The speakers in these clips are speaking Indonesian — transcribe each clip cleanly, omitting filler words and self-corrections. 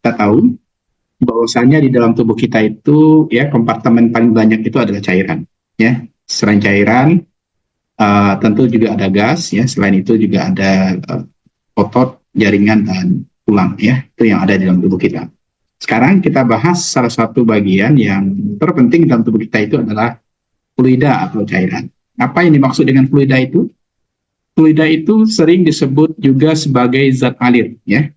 kita tahu bahwasanya di dalam tubuh kita itu ya kompartemen paling banyak itu adalah cairan. Ya, selain cairan tentu juga ada gas. Ya, selain itu juga ada otot, jaringan dan tulang. Ya, itu yang ada di dalam tubuh kita. Sekarang kita bahas salah satu bagian yang terpenting dalam tubuh kita itu adalah fluida atau cairan. Apa yang dimaksud dengan fluida itu? Fluida itu sering disebut juga sebagai zat alir, ya.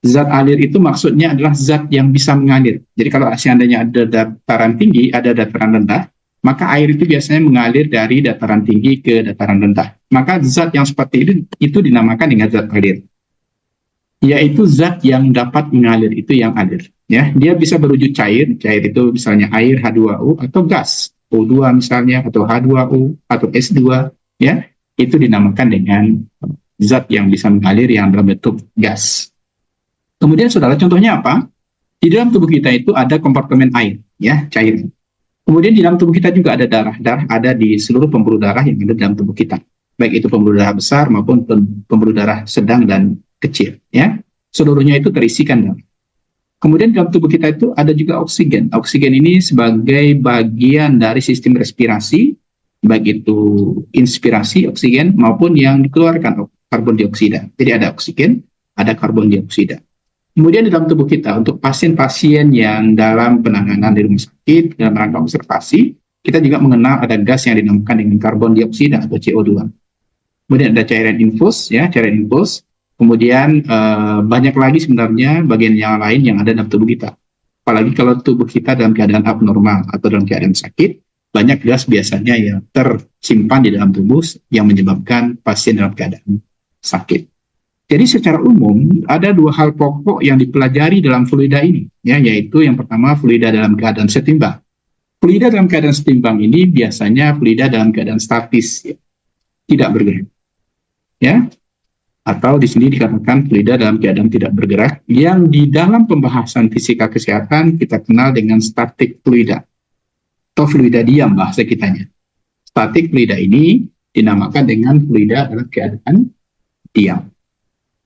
Zat alir itu maksudnya adalah zat yang bisa mengalir. Jadi kalau seandainya ada dataran tinggi, ada dataran rendah, maka air itu biasanya mengalir dari dataran tinggi ke dataran rendah. Maka zat yang seperti itu dinamakan dengan zat alir, yaitu zat yang dapat mengalir, itu yang alir. Ya, dia bisa berwujud cair itu misalnya air H2O atau gas O2 misalnya, atau H2O atau S2, ya, itu dinamakan dengan zat yang bisa mengalir yang dalam bentuk gas. Kemudian saudara, contohnya apa? Di dalam tubuh kita itu ada kompartemen air, ya, cair. Kemudian di dalam tubuh kita juga ada darah. Darah ada di seluruh pembuluh darah yang ada dalam tubuh kita, baik itu pembuluh darah besar maupun pembuluh darah sedang dan kecil, ya. Seluruhnya itu terisikan darah. Kemudian dalam tubuh kita itu ada juga oksigen. Oksigen ini sebagai bagian dari sistem respirasi, baik itu inspirasi oksigen maupun yang dikeluarkan karbon dioksida. Jadi ada oksigen, ada karbon dioksida. Kemudian di dalam tubuh kita, untuk pasien-pasien yang dalam penanganan di rumah sakit, dalam rangka observasi, kita juga mengenal ada gas yang dinamakan dengan karbon dioksida atau CO2. Kemudian ada cairan infus, ya, cairan infus. Kemudian banyak lagi sebenarnya bagian yang lain yang ada dalam tubuh kita. Apalagi kalau tubuh kita dalam keadaan abnormal atau dalam keadaan sakit, banyak gas biasanya yang tersimpan di dalam tubuh yang menyebabkan pasien dalam keadaan sakit. Jadi secara umum ada dua hal pokok yang dipelajari dalam fluida ini, ya, yaitu yang pertama fluida dalam keadaan setimbang. Fluida dalam keadaan setimbang ini biasanya fluida dalam keadaan statis, ya, tidak bergerak, ya. Atau di sini dikatakan fluida dalam keadaan tidak bergerak, yang di dalam pembahasan fisika kesehatan kita kenal dengan static fluida atau fluida diam bahasa kitanya. Static fluida ini dinamakan dengan fluida dalam keadaan diam.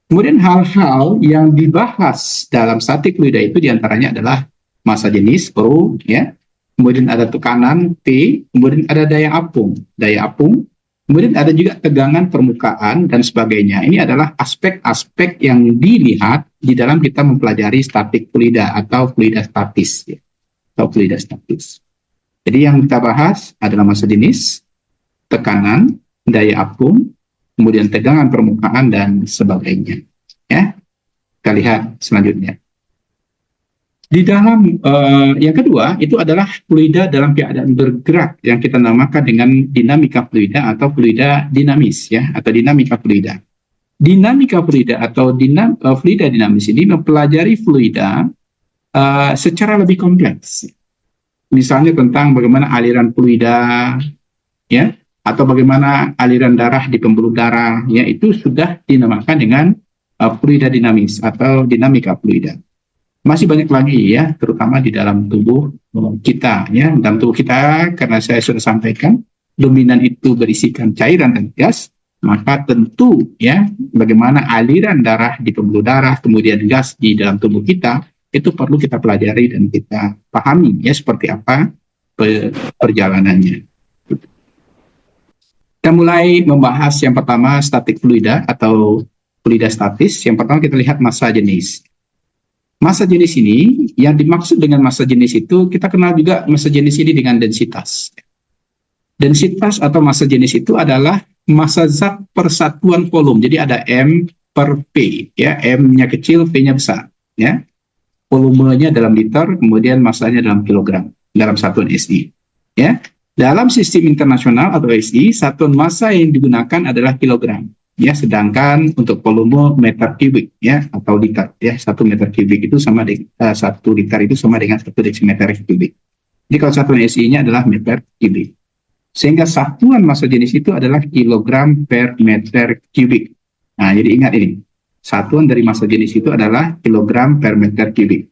Kemudian hal-hal yang dibahas dalam static fluida itu diantaranya adalah massa jenis Rho, ya. Kemudian ada tekanan T, kemudian ada daya apung, kemudian ada juga tegangan permukaan dan sebagainya. Ini adalah aspek-aspek yang dilihat di dalam kita mempelajari static fluida atau fluida statis, ya, atau fluida statis. Jadi yang kita bahas adalah massa jenis, tekanan, daya apung, kemudian tegangan permukaan dan sebagainya. Ya, kita lihat selanjutnya. Di dalam yang kedua itu adalah fluida dalam keadaan bergerak yang kita namakan dengan dinamika fluida atau fluida dinamis, ya, atau dinamika fluida. Dinamika fluida atau fluida dinamis ini mempelajari fluida secara lebih kompleks. Misalnya tentang bagaimana aliran fluida, ya, atau bagaimana aliran darah di pembuluh darah, ya, itu sudah dinamakan dengan fluida dinamis atau dinamika fluida. Masih banyak lagi, ya, terutama di dalam tubuh kita, ya. Dalam tubuh kita, karena saya sudah sampaikan, dominan itu berisikan cairan dan gas, maka tentu, ya, bagaimana aliran darah di pembuluh darah, kemudian gas di dalam tubuh kita, itu perlu kita pelajari dan kita pahami, ya, seperti apa perjalanannya. Kita mulai membahas yang pertama static fluida atau fluida statis. Yang pertama kita lihat massa jenis. Massa jenis ini, yang dimaksud dengan massa jenis itu, kita kenal juga massa jenis ini dengan densitas. Densitas atau massa jenis itu adalah massa zat per satuan volume. Jadi ada M per P, ya, M-nya kecil, P-nya besar, ya. Volumenya dalam liter, kemudian massanya dalam kilogram, dalam satuan SI, ya. Dalam sistem internasional atau SI, satuan massa yang digunakan adalah kilogram. Ya, sedangkan untuk volume meter kubik, ya, atau liter, ya, 1 meter kubik itu sama dengan 1 liter itu sama dengan 1 desimeter kubik. Jadi kalau satuan SI-nya adalah meter kubik, sehingga satuan massa jenis itu adalah kilogram per meter kubik. Nah, jadi ingat ini, satuan dari massa jenis itu adalah kilogram per meter kubik.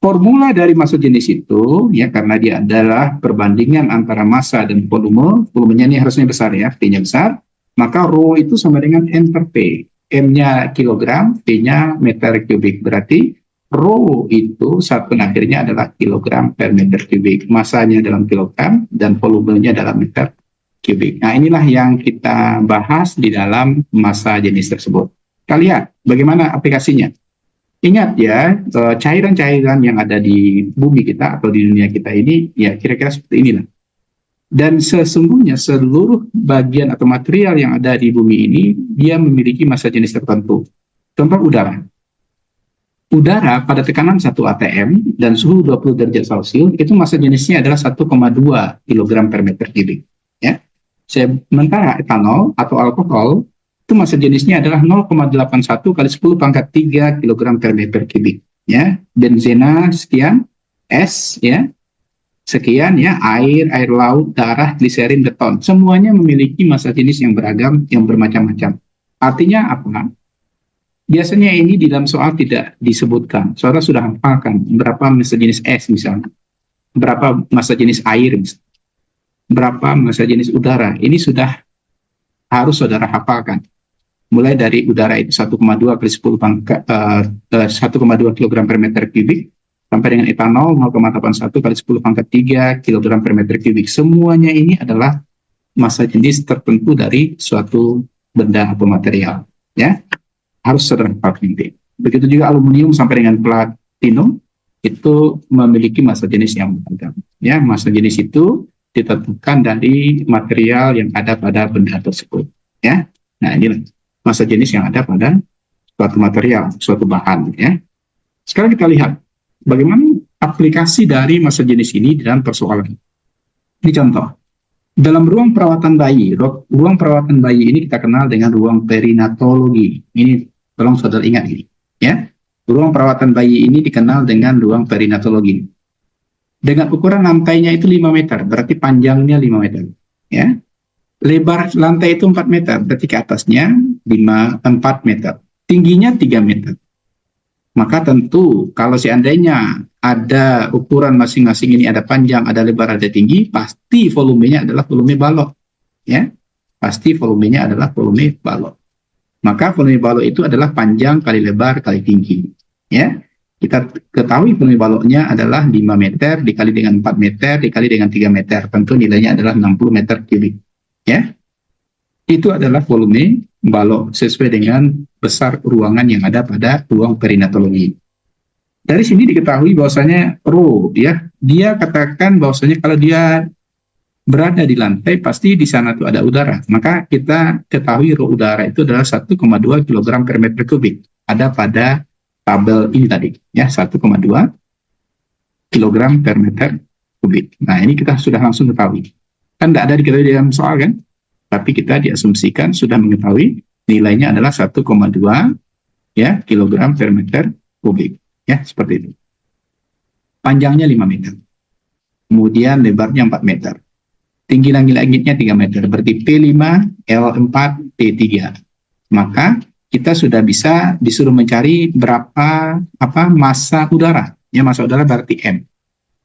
Formula dari massa jenis itu, ya, karena dia adalah perbandingan antara massa dan volumenya ini harusnya besar, ya, P-nya besar. Maka Rho itu sama dengan M per P. M-nya kilogram, P-nya meter kubik. Berarti Rho itu satuan akhirnya adalah kilogram per meter kubik. Masanya dalam kilogram dan volumenya dalam meter kubik. Nah, inilah yang kita bahas di dalam massa jenis tersebut. Kita lihat bagaimana aplikasinya. Ingat ya, cairan-cairan yang ada di bumi kita atau di dunia kita ini, ya kira-kira seperti inilah. Dan sesungguhnya seluruh bagian atau material yang ada di bumi ini, dia memiliki massa jenis tertentu. Contoh udara. Udara pada tekanan 1 atm dan suhu 20 derajat Celcius, itu massa jenisnya adalah 1,2 kg per meter kubik. Ya. Sementara etanol atau alkohol, itu massa jenisnya adalah 0,81 kali 10 pangkat 3 kg per meter kubik. Ya. Benzena sekian, es ya, sekian ya, air laut, darah, gliserin, beton. Semuanya memiliki massa jenis yang beragam, yang bermacam-macam. Artinya apa? Biasanya ini di dalam soal tidak disebutkan. Saudara sudah hafalkan berapa massa jenis es misalnya, berapa massa jenis air misalnya, berapa massa jenis udara. Ini sudah harus saudara hafalkan. Mulai dari udara itu 1,2 kali 10 pangkat 1,2 kg per meter kubik sampai dengan etanol 0,81 kali 10 pangkat 3 kg per meter kubik. Semuanya ini adalah massa jenis tertentu dari suatu benda atau material. Ya, harus saudara hafalkan ini. Begitu juga aluminium sampai dengan platinum itu memiliki massa jenis yang beragam. Ya, massa jenis itu ditentukan dari material yang ada pada benda tersebut. Ya, nah inilah massa jenis yang ada pada suatu material, suatu bahan. Ya, sekarang kita lihat bagaimana aplikasi dari massa jenis ini dalam persoalan. Ini contoh. Dalam ruang perawatan bayi, ruang perawatan bayi ini kita kenal dengan ruang perinatologi. Ini tolong saudara ingat ini, ya. Ruang perawatan bayi ini dikenal dengan ruang perinatologi. Dengan ukuran lantainya itu 5 meter, berarti panjangnya 5 meter, ya. Lebar lantai itu 4 meter, berarti ke atasnya 4 meter. Tingginya 3 meter. Maka tentu kalau seandainya ada ukuran masing-masing ini, ada panjang, ada lebar, ada tinggi, pasti volumenya adalah volume balok. Ya, pasti volumenya adalah volume balok. Maka volume balok itu adalah panjang kali lebar kali tinggi. Ya, kita ketahui volume baloknya adalah 5 meter dikali dengan 4 meter dikali dengan 3 meter. Tentu nilainya adalah 60 meter kubik. Ya, itu adalah volume balok sesuai dengan besar ruangan yang ada pada ruang perinatologi. Dari sini diketahui bahwasanya rho ya, dia katakan bahwasanya kalau dia berada di lantai pasti di sana tuh ada udara. Maka kita ketahui rho udara itu adalah 1,2 kg per meter kubik. Ada pada tabel ini tadi ya, 1,2 kg per meter kubik. Nah, ini kita sudah langsung ketahui. Kan tidak ada diketahui dalam soal kan? Tapi kita diasumsikan sudah mengetahui nilainya adalah 1,2 ya kilogram per meter kubik. Ya, seperti itu. Panjangnya 5 meter. Kemudian lebarnya 4 meter. Tinggi langitnya 3 meter. Berarti P5, L4, T3. Maka kita sudah bisa disuruh mencari berapa massa udara. Ya, massa udara berarti M.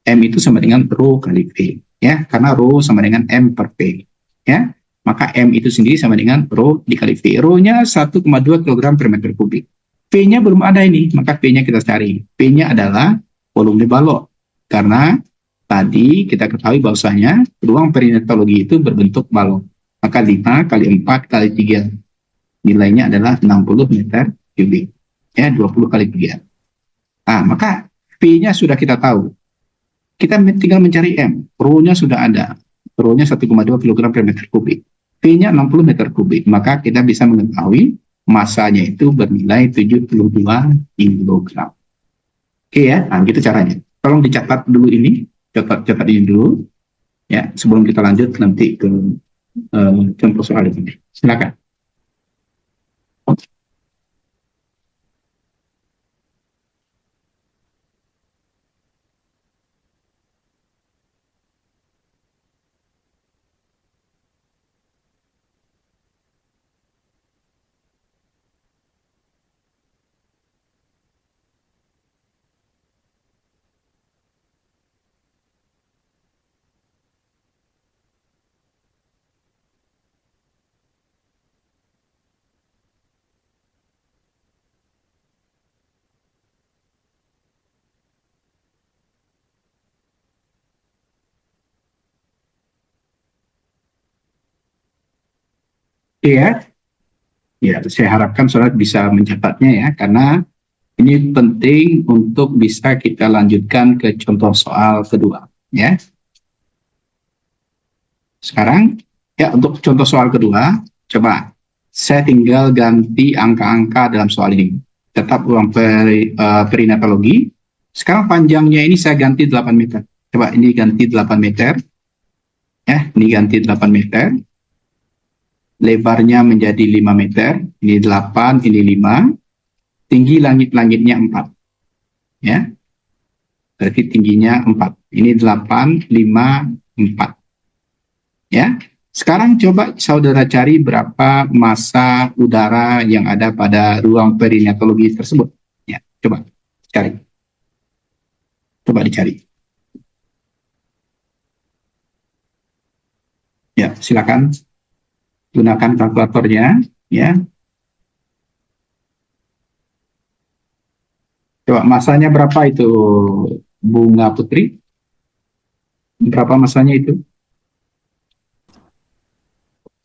M itu sama dengan rho kali V. Ya, karena rho sama dengan M per P. Ya, maka M itu sendiri sama dengan rho dikali V. Rho-nya 1,2 kg per meter kubik. V-nya belum ada ini, maka V-nya kita cari. V-nya adalah volume balok. Karena tadi kita ketahui bahwasanya ruang perinatologi itu berbentuk balok. Maka 5 kali 4 kali 3 nilainya adalah 60 meter kubik. Ya, 20 kali 3. Nah, maka V-nya sudah kita tahu. Kita tinggal mencari M. Rho-nya sudah ada. Rho-nya 1,2 kg per meter kubik. V-nya 60 meter kubik. Maka kita bisa mengetahui masanya itu bernilai 72 kg. Oke ya, nah gitu caranya. Tolong dicatat dulu ini, catat ini dulu, ya sebelum kita lanjut nanti ke contoh soal ini. Silakan. Iya, ya, saya harapkan saudara bisa mencatatnya ya, karena ini penting untuk bisa kita lanjutkan ke contoh soal kedua. Ya, sekarang ya untuk contoh soal kedua, coba saya tinggal ganti angka-angka dalam soal ini. Tetap ruang perinatologi. Sekarang panjangnya ini saya ganti 8 meter. Coba ini ganti 8 meter. Ya, ini ganti 8 meter. Lebarnya menjadi 5 meter. Ini 8, ini 5. Tinggi langit-langitnya 4. Ya, berarti tingginya 4. Ini 8, 5, 4. Ya, sekarang coba saudara cari berapa massa udara yang ada pada ruang perinatologi tersebut. Ya, coba cari. Coba dicari. Ya, silakan gunakan kalkulatornya. Ya, coba masanya berapa itu, Bunga Putri? Berapa masanya itu?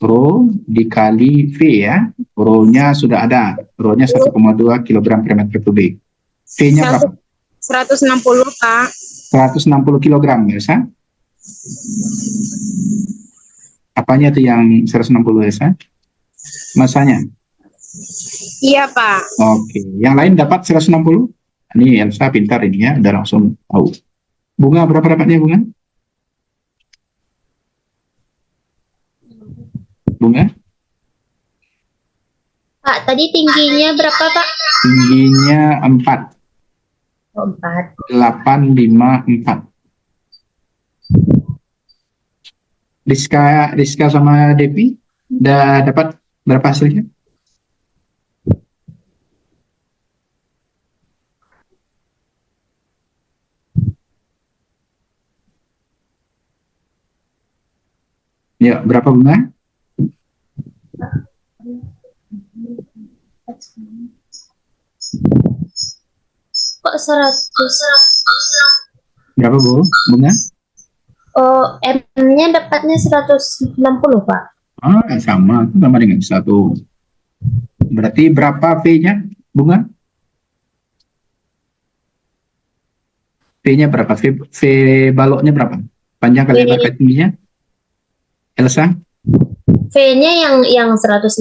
Rho dikali V ya. Rho-nya sudah ada. Rho-nya 1,2 kg per meter kubik. V-nya berapa? 160, Pak. 160 kg ya, Sa? Apanya tuh yang 160 ya, Sa? Masanya? Iya, Pak. Oke. Yang lain dapat 160? Ini Elsa pintar ini ya, udah langsung tahu. Bunga berapa dapatnya, Bunga? Bunga? Pak, tadi tingginya berapa, Pak? Tingginya 4. 4. 8, 5, 4. Rizka sama Devi udah dapat berapa hasilnya? Ya, berapa Bunga? Kok 100? Berapa Bunga? Oh, M-nya dapatnya 160, Pak. Sama dengan 1. Berarti berapa V-nya, Bunga? V-nya berapa? V baloknya berapa? Panjang kali lebar kali tingginya? Elsa? V-nya yang 160,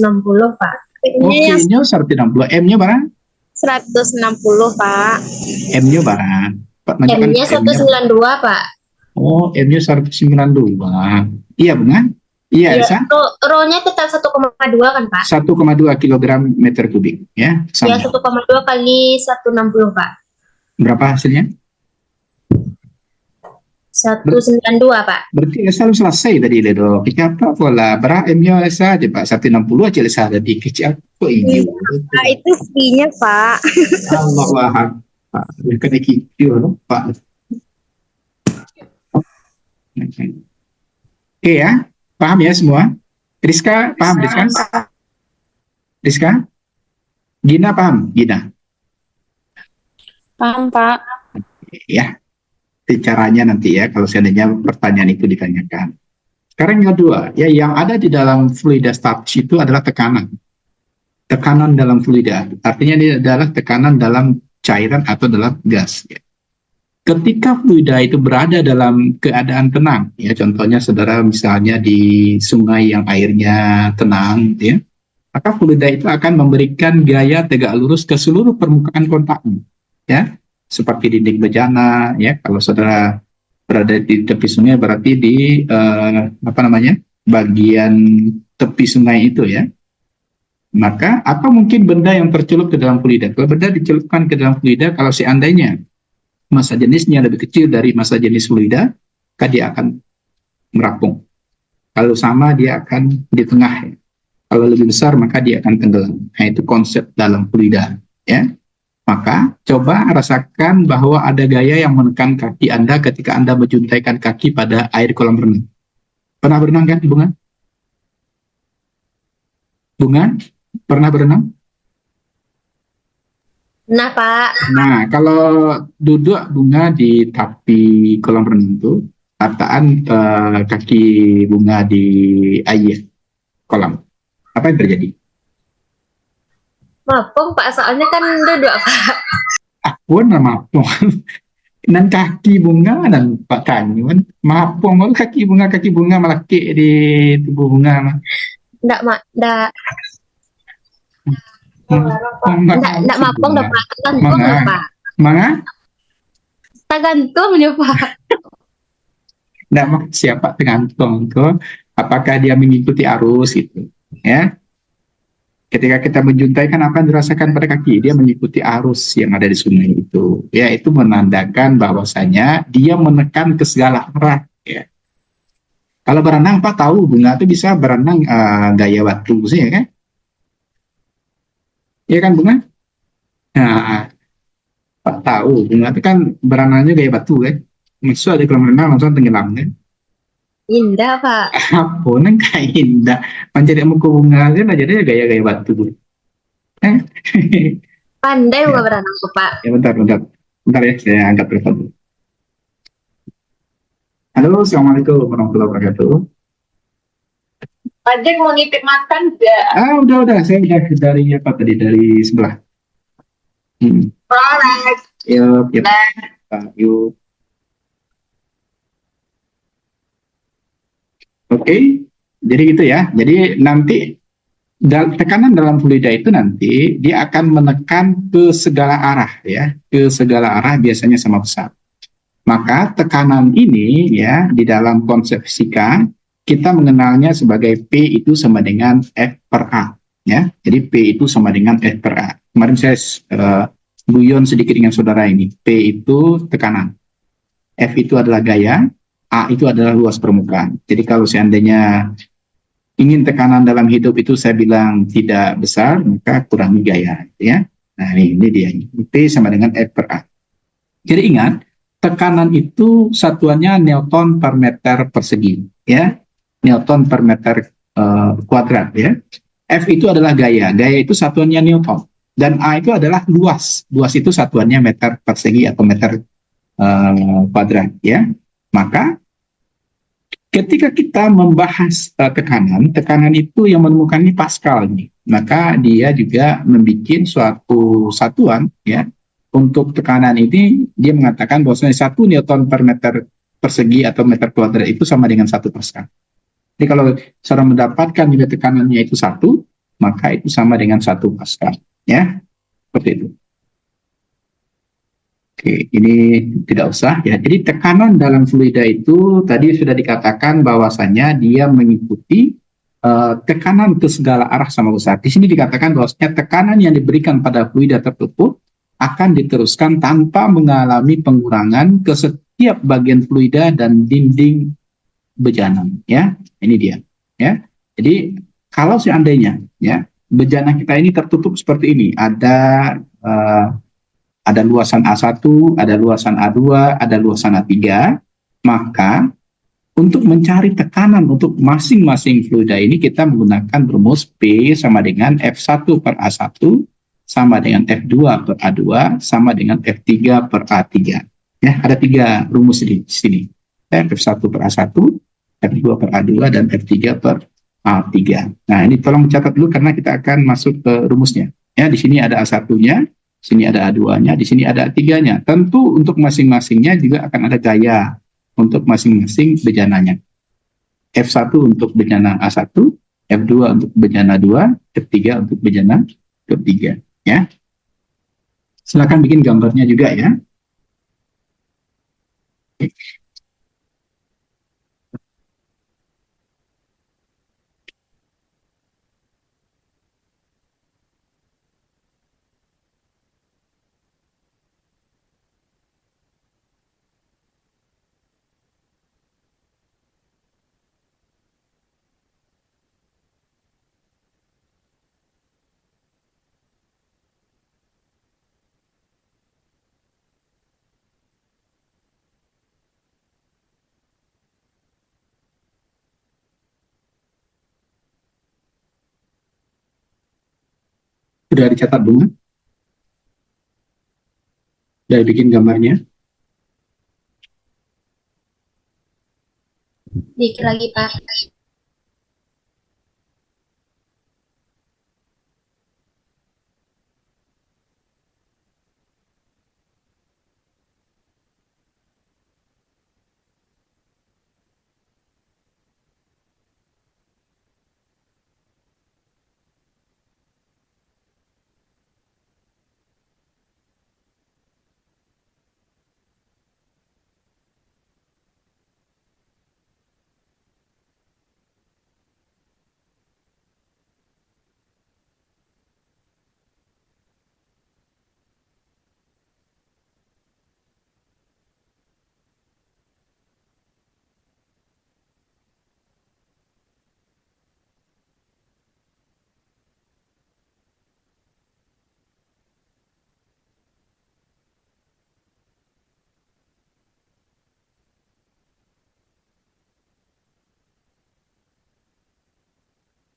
Pak. V-nya 160. M-nya berapa? 160, Pak. M-nya berapa? M-nya 192, Pak. Oh, M-nya 192. Iya, Bunga? Iya, Elsa? Rho-nya tetap 1,2 kan, Pak? 1,2 kg meter kubik. Ya, sama. Ya, 1,2 kali 160, Pak. Berapa hasilnya? 192, Pak. Berarti Elsa selesai tadi, Ledo. Kenapa pola? Berapa M-nya Elsa aja, Pak? 160 aja Elsa ada di kecil. Kok ini? Pak, itu V-nya, Pak. Allah wahab. Pak, kena kecil, Pak. Oke ya, paham ya semua? Rizka, paham Rizka? Rizka? Gina paham? Gina? Paham, Pak. Ya, itu caranya nanti ya, kalau seandainya pertanyaan itu ditanyakan. Sekarang yang kedua, ya yang ada di dalam fluida statis itu adalah tekanan. Tekanan dalam fluida, artinya ini adalah tekanan dalam cairan atau dalam gas. Ya. Ketika fluida itu berada dalam keadaan tenang, ya contohnya saudara misalnya di sungai yang airnya tenang, ya, maka fluida itu akan memberikan gaya tegak lurus ke seluruh permukaan kontaknya, ya, seperti dinding bejana, ya. Kalau saudara berada di tepi sungai berarti di bagian tepi sungai itu, ya. Maka atau mungkin benda yang tercelup ke dalam fluida. Kalau benda dicelupkan ke dalam fluida, kalau seandainya massa jenisnya lebih kecil dari massa jenis fluida, maka dia akan merapung. Kalau sama, dia akan di tengah. Ya. Kalau lebih besar, maka dia akan tenggelam. Nah, itu konsep dalam fluida. Ya. Maka, coba rasakan bahwa ada gaya yang menekan kaki Anda ketika Anda menjuntaikan kaki pada air kolam renang. Pernah berenang kan, Bunga? Bunga? Pernah berenang? Nah, Pak. Nah, kalau duduk Bunga di tepi kolam renang itu, rataan kaki Bunga di air kolam. Apa yang terjadi? Mapong Pak, soalnya kan duduk Pak. Pun mapong. Nan kaki bunga dan pakannya kan mapong baru kaki bunga melekit di tubuh bunga mah. Ndak Mapong ndak si mapong dah bunga. Pak, tergantung Manga, ya Pak. manga, Tergantung ya Pak. ndak mak siapa tergantung tuh apakah dia mengikuti arus itu ya. Ketika kita menjuntai kan apa yang dirasakan pada kaki? Dia mengikuti arus yang ada di sungai itu. Ya, itu menandakan bahwasanya dia menekan ke segala arah. Ya. Kalau berenang, Pak tahu bunga itu bisa berenang gaya batu sih, ya kan? Iya kan bunga? Nah, Pak tahu bunga itu kan berenangnya gaya batu kan? Maksudnya ada kolam renang langsung tenggelam kan? Indah Pak. Apa nang kayak indah. Mencari muka bunga aja lah jadi gaya-gaya batu. Eh? Pandai Ya, juga berenang tuh Pak. ya bentar, bentar. Bentar ya, saya angkat telepon. Halo, Assalamualaikum warahmatullahi wabarakatuh. Pak Jack mau nitip makan nggak? Udah, saya udah dari apa tadi dari sebelah. Hmm. Alright. Yuk, yuk, yuk. Oke, jadi gitu ya. Jadi nanti tekanan dalam fluida itu nanti dia akan menekan ke segala arah ya, ke segala arah biasanya sama besar. Maka tekanan ini ya di dalam konsep fisika kita mengenalnya sebagai P itu sama dengan F per A ya. Jadi P itu sama dengan F per A. Kemarin saya guyon sedikit dengan saudara ini. P itu tekanan, F itu adalah gaya, A itu adalah luas permukaan. Jadi kalau seandainya ingin tekanan dalam hidup itu saya bilang tidak besar, maka kurangi gaya ya. Nah ini dia. P sama dengan F per A. Jadi ingat, tekanan itu satuannya Newton per meter persegi, ya, Newton per meter kuadrat, ya. F itu adalah gaya, gaya itu satuannya Newton, dan A itu adalah luas, luas itu satuannya meter persegi atau meter kuadrat, ya. Maka ketika kita membahas tekanan, tekanan itu yang menemukan ini Pascal nih, maka dia juga membuat suatu satuan, ya, untuk tekanan ini dia mengatakan bahwasanya 1 Newton per meter persegi atau meter kuadrat itu sama dengan 1 Pascal. Jadi kalau seorang mendapatkan juga tekanannya itu 1, maka itu sama dengan 1 Pascal. Ya, seperti itu. Oke, ini tidak usah ya. Jadi tekanan dalam fluida itu tadi sudah dikatakan bahwasanya dia mengikuti tekanan ke segala arah sama besar. Di sini dikatakan bahwasanya tekanan yang diberikan pada fluida tersebut akan diteruskan tanpa mengalami pengurangan ke setiap bagian fluida dan dinding bejana. Ya, ini dia. Ya, jadi kalau seandainya ya bejana kita ini tertutup seperti ini, ada luasan A1, ada luasan A2, ada luasan A3, maka untuk mencari tekanan untuk masing-masing fluida ini kita menggunakan rumus P sama dengan F1 per A1 sama dengan F2 per A2 sama dengan F3 per A3. Ya, ada 3 rumus di sini. F1 per A1, F2 per A2 dan F3 per A3. Nah, ini tolong catat dulu karena kita akan masuk ke rumusnya. Ya, di sini ada A1-nya, di sini ada A2-nya, di sini ada A3-nya. Tentu untuk masing-masingnya juga akan ada gaya untuk masing-masing bejananya. F1 untuk bejana A1, F2 untuk bejana 2, F3 untuk bejana ketiga. Ya. Silakan bikin gambarnya juga ya. Sudah dicatat bunga? Sudah bikin gambarnya? Dikit lagi Pak.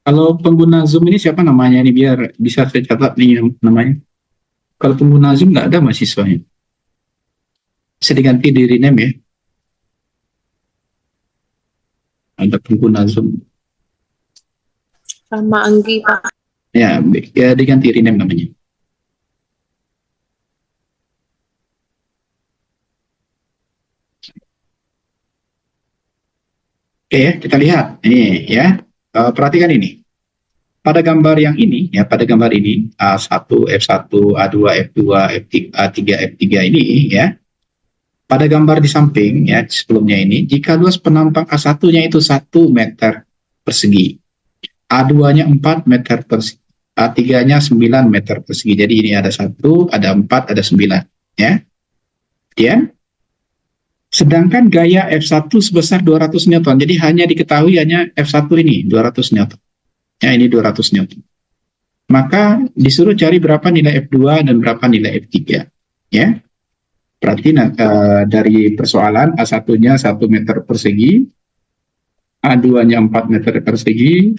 Kalau pengguna Zoom ini siapa namanya ini biar bisa saya catat nih namanya. Kalau pengguna Zoom nggak ada mahasiswanya. Bisa diganti di rename ya. Ada pengguna Zoom. Sama Anggi, Pak. Ya diganti rename namanya. Oke ya, kita lihat. Ini ya. Perhatikan ini. Pada gambar yang ini, ya pada gambar ini A1, F1, A2, F2, A3, F3 ini ya. Pada gambar di samping ya sebelumnya ini, jika luas penampang A1-nya itu 1 meter persegi, A2-nya 4 meter persegi, A3-nya 9 meter persegi. Jadi ini ada 1, ada 4, ada 9 ya. Ya. Sedangkan gaya F1 sebesar 200 Newton. Jadi hanya diketahui hanya F1 ini 200 Newton. Ya, ini 200 Newton. Maka disuruh cari berapa nilai F2 dan berapa nilai F3. Ya. Berarti dari persoalan A1-nya 1 meter persegi, A2-nya 4 meter persegi,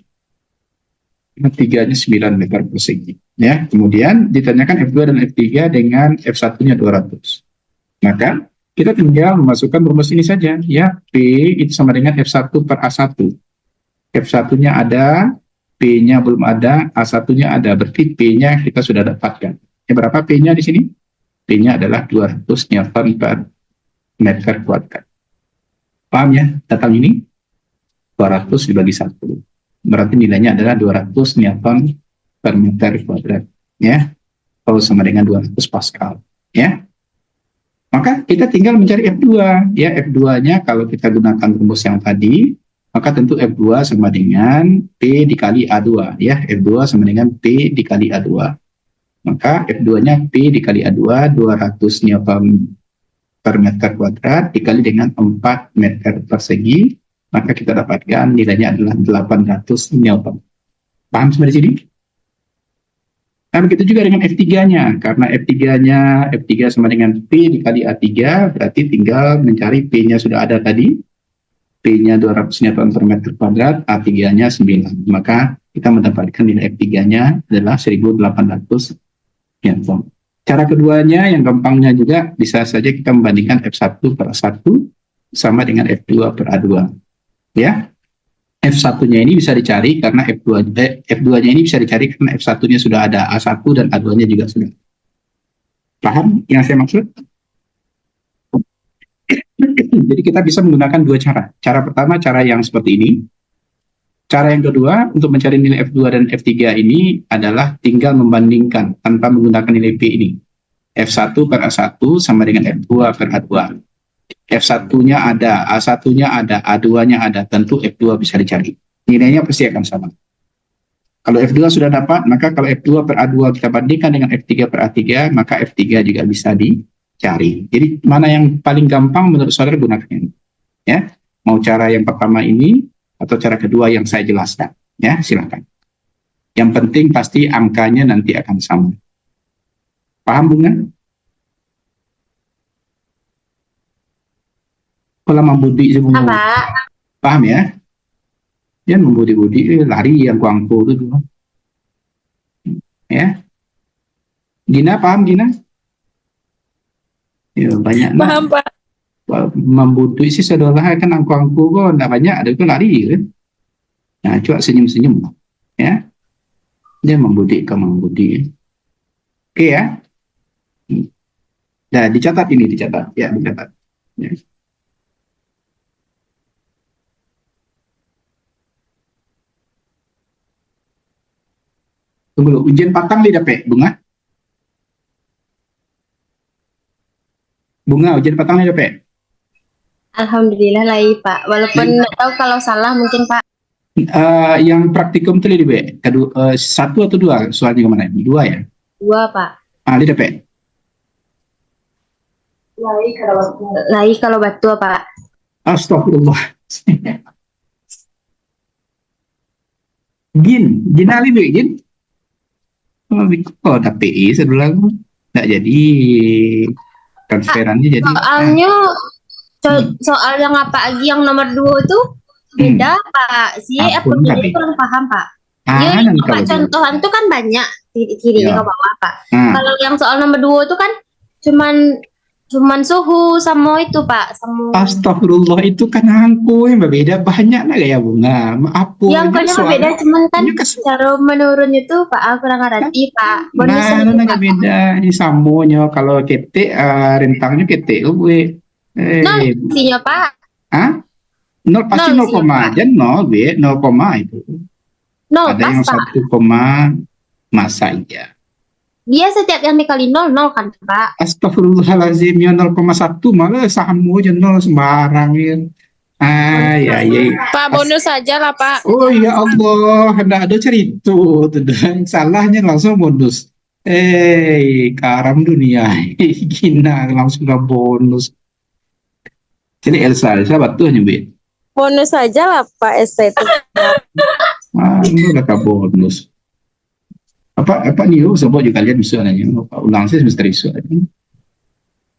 A3-nya 9 meter persegi. Ya. Kemudian ditanyakan F2 dan F3 dengan F1-nya 200. Maka kita tinggal memasukkan rumus ini saja. Ya, P itu sama dengan F1 per A1. F1-nya ada, P-nya belum ada, A1-nya ada. Berarti P-nya kita sudah dapatkan. Ya, berapa P-nya di sini? P-nya adalah 200 Newton per meter kuadrat. Paham ya? Datang ini 200 dibagi 1. Berarti nilainya adalah 200 Newton per meter kuadrat. Ya, kalau sama dengan 200 Pascal. Ya. Maka kita tinggal mencari F2. Ya, F2-nya kalau kita gunakan rumus yang tadi, maka tentu F2 sama dengan P dikali A2. Ya, F2 sama dengan P dikali A2. Maka F2-nya P dikali A2, 200 Newton per meter kuadrat, dikali dengan 4 meter persegi, maka kita dapatkan nilainya adalah 800 Newton. Paham sampai di sini? Nah, begitu juga dengan F3-nya. Karena F3-nya, F3 sama dengan P dikali A3, berarti tinggal mencari P-nya sudah ada tadi. P-nya 200 Newton per meter kuadrat, A3-nya 9. Maka kita mendapatkan nilai F3-nya adalah 1800 Newton. Cara keduanya yang gampangnya juga bisa saja kita membandingkan F1 per A1 sama dengan F2 per A2. Ya. F1-nya ini bisa dicari karena F2-nya ini bisa dicari karena F1-nya sudah ada, A1 dan A2-nya juga sudah. Paham yang saya maksud? Jadi kita bisa menggunakan dua cara. Cara pertama, cara yang seperti ini. Cara yang kedua, untuk mencari nilai F2 dan F3 ini adalah tinggal membandingkan tanpa menggunakan nilai P ini. F1 per A1 sama dengan F2 per A2. F1-nya ada, A1-nya ada, A2-nya ada. Tentu F2 bisa dicari. Nilainya pasti akan sama. Kalau F2 sudah dapat, maka kalau F2 per A2 kita bandingkan dengan F3 per A3, maka F3 juga bisa dicari. Jadi mana yang paling gampang menurut saudara gunakan ini. Ya, mau cara yang pertama ini atau cara kedua yang saya jelaskan. Ya, silakan. Yang penting pasti angkanya nanti akan sama. Paham, Bunga? Kalau membudi semua. Pak. Paham ya? Ya, membudi-budi lari yang kuangku itu dulu. Ya. Gina, paham Gina? Ya, banyak. Paham, Pak. Membudi sih saudara kan angku-angku kok enggak banyak, ada itu lari kan. Nah, coba senyum-senyum. Ya. Dia membudi ke membudi. Oke ya. Nah, dicatat ini, dicatat. Ya, dicatat. Ya. Tunggu dulu, ujian patang di dapat Bunga? Bunga, ujian patang di dapat? Alhamdulillah lah, Pak. Walaupun nggak tahu kalau salah mungkin, Pak. Yang praktikum itu di kedua, satu atau dua soalnya kemana? Dua ya? Dua, Pak. Di dapat? Lai kalau batu, Pak. Astagfirullah. Gin ali be, Gin. Oh, tapi sebelah nggak jadi transferannya jadi. Soalnya soal yang apa lagi yang nomor 2 itu beda, Pak. Si apa Ampun, jadi kurang paham, Pak. Iya, Kanan Pak, kalau dia. contohan tuh kan banyak titik-titiknya Ya. ke bawah, Pak. Nah, Kalau yang soal nomor 2 itu kan cuman cuman suhu sama itu, Pak, sama astagfirullah itu kan angku yang berbeda banyak lah ya bunga. Apa yang aja angkanya nggak beda, soalnya. cuman kan Ini kes cara menurunnya tuh Pak, aku kurang ngerti, Pak. Bonusnya nah, itu, nggak Pak. beda. Ini samonya kalau ketik rentangnya ketik gue. Nol Eh, isinya, Pak. ah, nol pasti Nol nol isinya, koma Pak. aja nol be, nol koma itu. Nol Ada pas, yang Pak. 1 koma masa iya. Dia setiap yang dikali nol, nol kan, Pak. Astagfirullahaladzim ya 0,1 malah sama aja nol sembarang ya. Ah Bonus ya Mas. ya. Pak, bonus saja lah, Pak. Oh ya Allah, hendak ada cerita tuh dan salahnya langsung bonus. Karam dunia. Gina langsung ke bonus. Jadi Elsa betul nyebut. Bonus saja lah, Pak, esai itu. Ini udah ke bonus. Apa nih? Sebut juga kalian bisa nanya. Ulang sih misteri isu.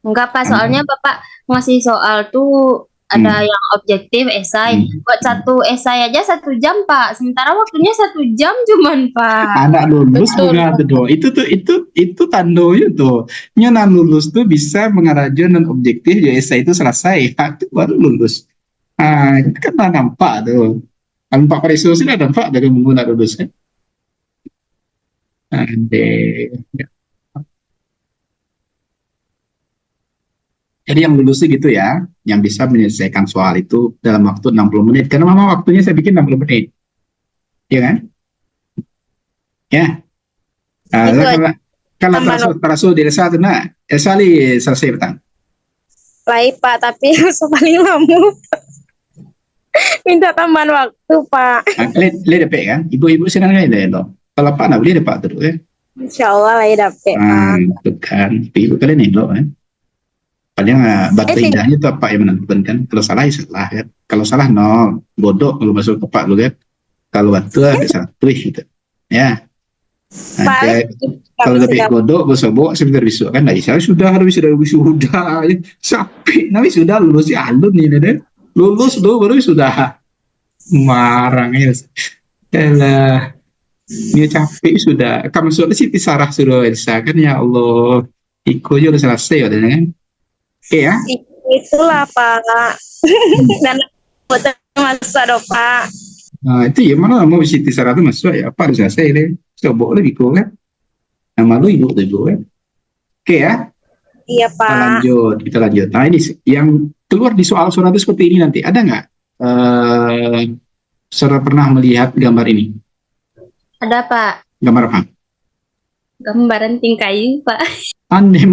Enggak, Pak. Soalnya Bapak ngasih soal tuh ada yang objektif, esai. Buat satu esai aja 1 jam, Pak. Sementara waktunya 1 jam cuman, Pak. Anak lulus Betul. bunga tuh. Itu tandonya tuh. Nyonya lulus tuh bisa mengaraja non objektif ya esai itu selesai. Itu baru lulus. Nah, itu kan nampak tuh. Nampak peristiwa sih nampak dari menggunakan lulusnya. Ade. Jadi yang lulus gitu ya, yang bisa menyelesaikan soal itu dalam waktu 60 menit. Karena memang waktunya saya bikin 60 menit. Iya kan? Ya. Itu aja. Kalau terasul di desa itu, nah, esali selesai petang. Baik, Pak, tapi paling lama. Minta tambahan waktu, Pak. Lihat dapet kan? Ibu-ibu senang kan itu. Kalau Pak nak boleh dapat terus ya. Insya Allah lah ya dapet, Pak. Itu kan. Ibu kalian itu kan. Padahal batu indahnya itu apa yang menentukan kan? Kalau salah ya salah kan. Kalau salah nol, bodoh kalau masuk ke Pak lu kan. Kalau batu ada 1 gitu. Ya. Nah, kalau lebih bodoh, bosobok sebentar besok kan. Nah, saya sudah sudah. Sampai nabi sudah lulus ya alun ini deh. Lulus dulu baru sudah marang ya. Elah, dia capek sudah. Kamu sudah sih Sarah suruh Elsa kan ya Allah. Iko aja udah selesai udah kan. Oke ya. Itulah, Pak. Dan buat masa dong, Pak. Nah, itu ya mana mau Siti Sarah itu masuk ya apa udah selesai deh. Coba lebih cool kan. Nama lu ibu tuh kan. Oke ya. Iya, Pak. Kita lanjut. Nah ini yang keluar di soal-soal itu seperti ini nanti. Ada nggak? Saudara pernah melihat gambar ini? Ada, Pak. Gambar apa? Gambaran tingkayu, Pak. Ande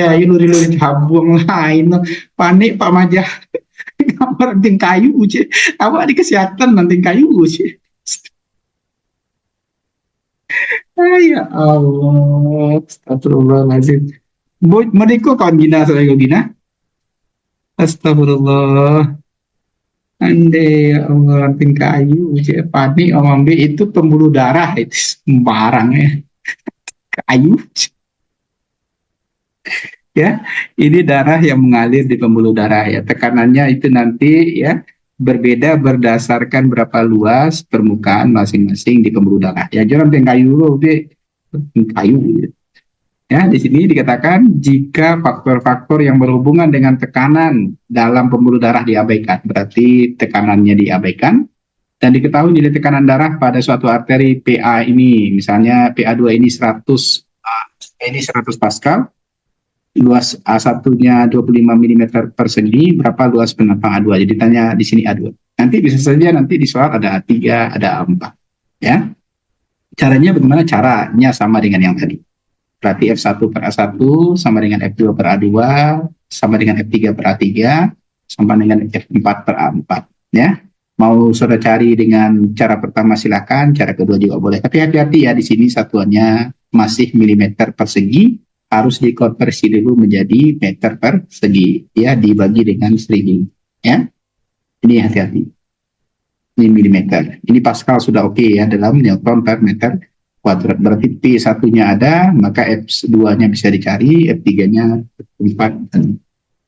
ayo luri-luri tabung lain. Panik Pak Majah. Gambar ting kayu uji. Apa di kesehatan nanti kayu uji. Ya Allah. Astagfirullahaladzim. Mereka kawan Gina saya Gina. Astagfirullah. Ande ya Allah ting kayu uji. Panik omambe itu pembuluh darah itu sembarangnya. Kayu. Ya, ini darah yang mengalir di pembuluh darah ya. Tekanannya itu nanti ya berbeda berdasarkan berapa luas permukaan masing-masing di pembuluh darah. Ya, jangan kayu kayu. Ya, di sini dikatakan jika faktor-faktor yang berhubungan dengan tekanan dalam pembuluh darah diabaikan, berarti tekanannya diabaikan dan diketahui nilai tekanan darah pada suatu arteri PA ini, misalnya PA2 ini 100 Pascal. Luas A1-nya 25 mm persegi, berapa luas penempang A2? Jadi tanya di sini A2. Nanti bisa saja nanti di soal ada A3, ada A4. Ya. Caranya bagaimana? Caranya sama dengan yang tadi. Berarti F1 per A1 sama dengan F2 per A2, sama dengan F3 per A3, sama dengan F4 per A4. Ya. Mau saudara cari dengan cara pertama silakan, cara kedua juga boleh. Tapi hati-hati ya, di sini satuannya masih milimeter persegi, harus dikonversi dulu menjadi meter persegi, ya, dibagi dengan 1000, ya. Ini hati-hati. Ini milimeter. Ini Pascal sudah oke ya dalam Newton per meter kuadrat. Berarti P1-nya ada, maka F2-nya bisa dicari, F3-nya 4 dan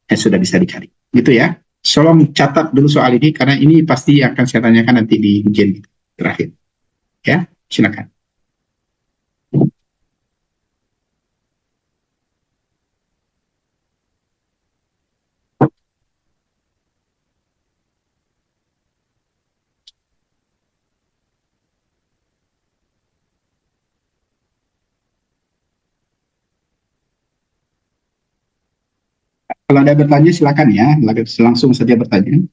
sudah bisa dicari. Gitu ya. Tolong catat dulu soal ini karena ini pasti akan saya tanyakan nanti di ujian terakhir. Ya. Silakan. Kalau ada bertanya silakan ya, langsung saja bertanya.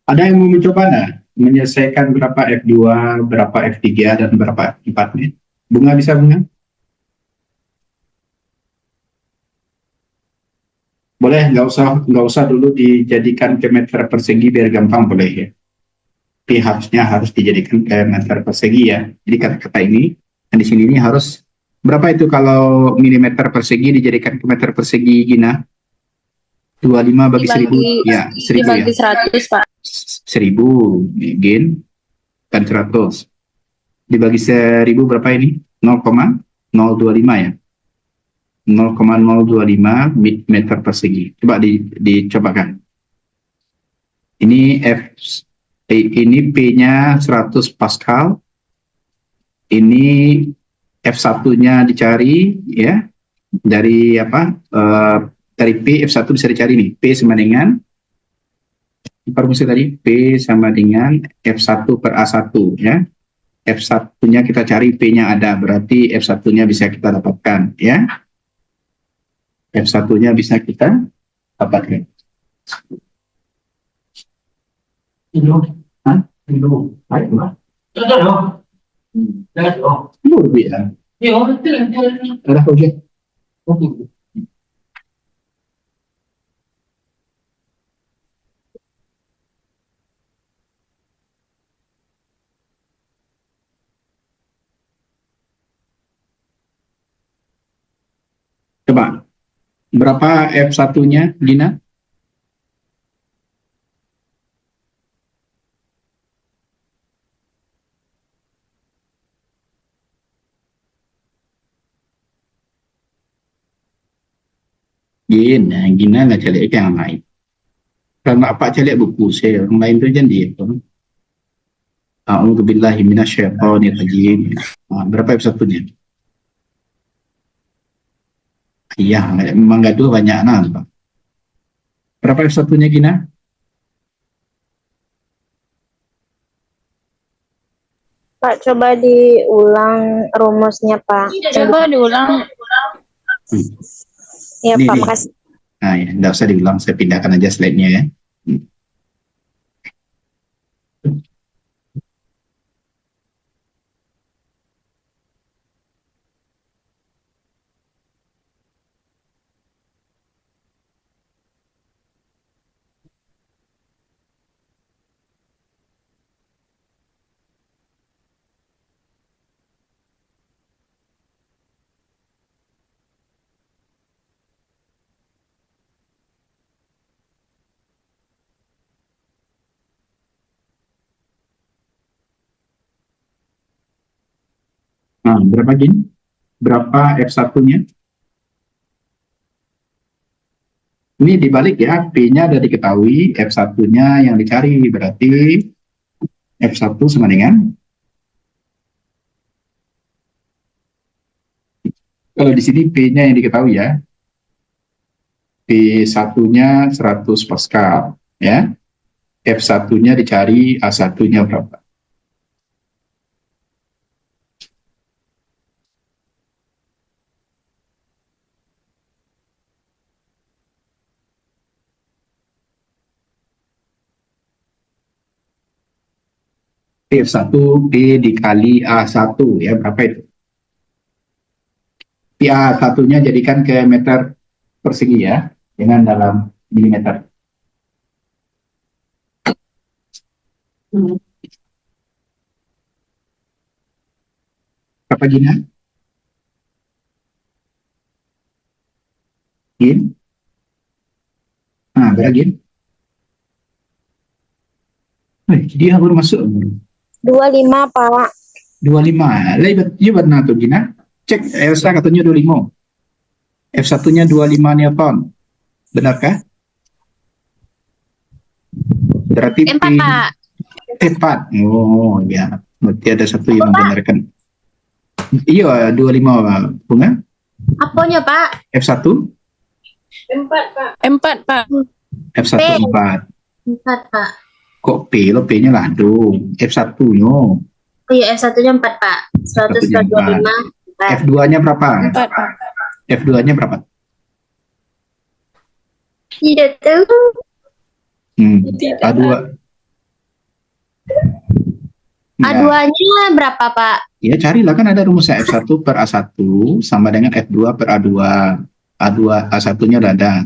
Ada yang mau mencoba nggak? Menyelesaikan berapa F2, berapa F3, dan berapa F4 nih? Bunga bisa, Bunga? Boleh, nggak usah dulu dijadikan ke meter persegi biar gampang, boleh ya. Tapi harusnya harus dijadikan ke meter persegi ya. Jadi kata-kata ini, dan di sini ini harus berapa itu kalau milimeter persegi dijadikan ke meter persegi, Gina? 25 bagi 1000, ya 1000 ya. Dibagi 100, Pak. 1000, Gin, kan 100. Dibagi 1000 berapa ini? 0,025 ya. 0,025 meter persegi. Coba dicobakan. Ini ini P-nya 100 Pascal. Ini F1-nya dicari ya. Dari apa? Dari P F1 bisa dicari nih. P sama dengan informasi tadi P sama dengan F1 per A1 ya. F1-nya kita cari, P-nya ada, berarti F1-nya bisa kita dapatkan ya. F1-nya bisa kita dapatkan. Itu, hah? Itu, baik lah. Luar biasa. Ada project. Coba, berapa F1-nya, Gina? Gina nggak cari yang lain. Kalau apa cari buku saya, orang lain tu jangan dia. A'udzubillahi minasyaitonirrajim. Berapa F1-nya? Iya, memang gaduh banyak nah. Berapa F1-nya, Gina? Pak, coba diulang rumusnya, Pak. Coba diulang. Ya, Ini, Pak, nih. makasih. Nah, ya, nggak usah diulang, saya pindahkan aja slide-nya ya. Nah, berapa Gini? Berapa F1-nya? Ini dibalik ya, P-nya sudah diketahui, F1-nya yang dicari, berarti F1 sama dengan, kalau di sini P-nya yang diketahui ya, P1-nya 100 Pascal, ya. F1-nya dicari, A1-nya berapa? P1 P dikali A1 ya, berapa itu? P A1-nya jadikan ke meter persegi ya, dengan dalam milimeter. Berapa Gina? Gin? Berapa Gin? Dia baru masuk. 25, Pak. 25. Lah, iya benar tuh Gina. Cek Elsa katanya 25. F1-nya 25 Newton. Benarkah? Berarti Empat, Pak. 4. Oh, ya. Berarti ada satu yang Apa, Pak? membenarkan. Iya, 25 Bunga. Apanya, Pak? F1, Empat, Pak. F1 P. 4. 4, Pak. Kok P? Lo P-nya Landung. F1-nya. Oh iya, F1-nya 4, Pak. 100 F1-nya per 25. 4. F2-nya berapa? Empat, Pak. F2-nya berapa? Tidak tahu. Tidak. A2. Ya, A2-nya berapa, Pak? ya carilah, kan ada rumusnya F1 per A1 sama dengan F2 per A2. A1-nya udah ada.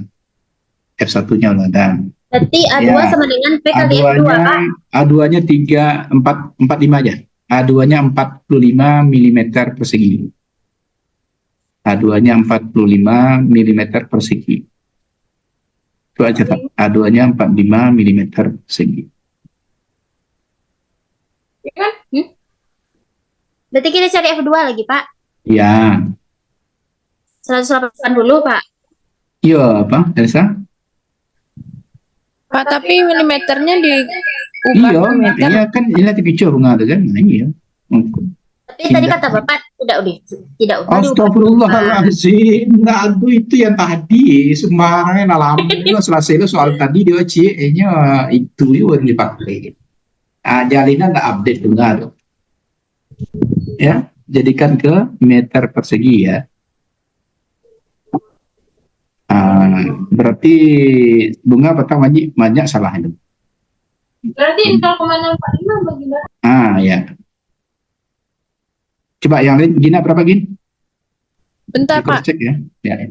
F1-nya udah ada. Berarti A2 Ya. sama dengan P kali F2, Pak. A2-nya 45 aja. A2-nya 45 mm persegi. A2-nya 45 mm persegi. Itu aja, Pak. A2-nya 45 mm persegi. Berarti kita cari F2 lagi, Pak. Ya. 180 dulu, Pak. Iya, apa, Elsa? Pak, tapi milimeternya diubah Iya, ke meter. iya kan ini di picture bunga tuh kan. Nah, iya. Tapi tadi kata Bapak tidak udah diubah. Astagfirullahaladzim. Nggak, aduh, itu yang tadi sembarangan alhamdulillah selesai lo soal tadi dia nya itu yang dipakai. Jalinan nggak update bunga tuh. Ya, jadikan ke meter persegi ya. Berarti bunga petang banyak salah itu. Berarti 0,645 bagaimana? Ya. Coba yang lain, Gina berapa Gin? Bentar, Pak. Cek ya. Ya.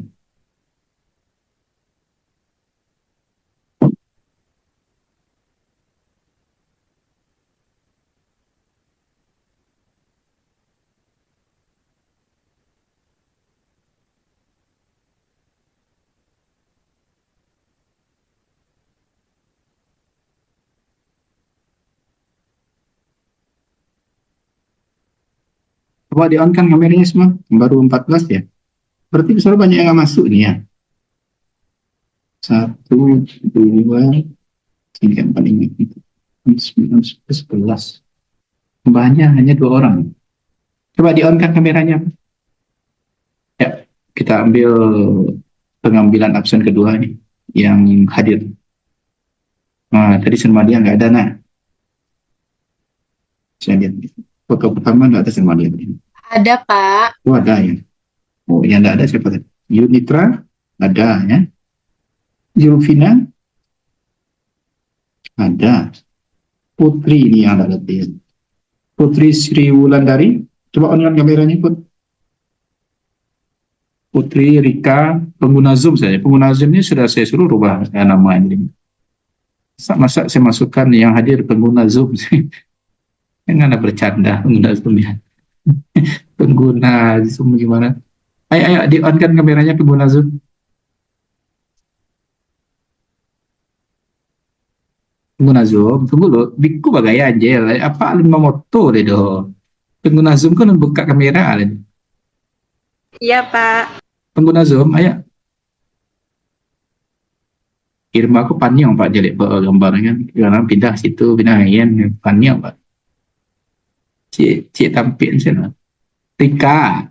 Coba di on kan kameranya semua. Baru 14 ya. Berarti misalnya banyak yang nggak masuk nih ya. 1, 2, 3, 4, 5, 9, 10, 11. Banyak, hanya 2 orang. Coba di on kan kameranya. Ya, kita ambil pengambilan absen kedua nih. Yang hadir. Tadi Senmadia nggak ada, nah. Saya lihat. Foto pertama nggak ada Senmadia. Ada, Pak. Oh, ada ya. Oh, yang nggak ada siapa tadi? Yunitra ada ya. Zulfina ada. Putri ini yang ada dia. Putri Sri Wulandari. Coba on kameranya, Put. Putri Rika, pengguna Zoom saya. Pengguna Zoom ini sudah saya suruh rubah nama ini. Masa saya masukkan yang hadir pengguna Zoom? Yang ada bercanda pengguna Zoom ya. Pengguna Zoom gimana? Ayo di on kan kameranya pengguna Zoom. Pengguna Zoom, tunggu lo, biku bagai aja lah. Apa lima moto deh do? Pengguna Zoom kan buka kamera lah. Iya, Pak. Pengguna Zoom, ayo. Kirim aku panjang Pak jadi gambarnya, karena pindah situ, pindah yang panjang Pak. Cik tampil sana. Rika,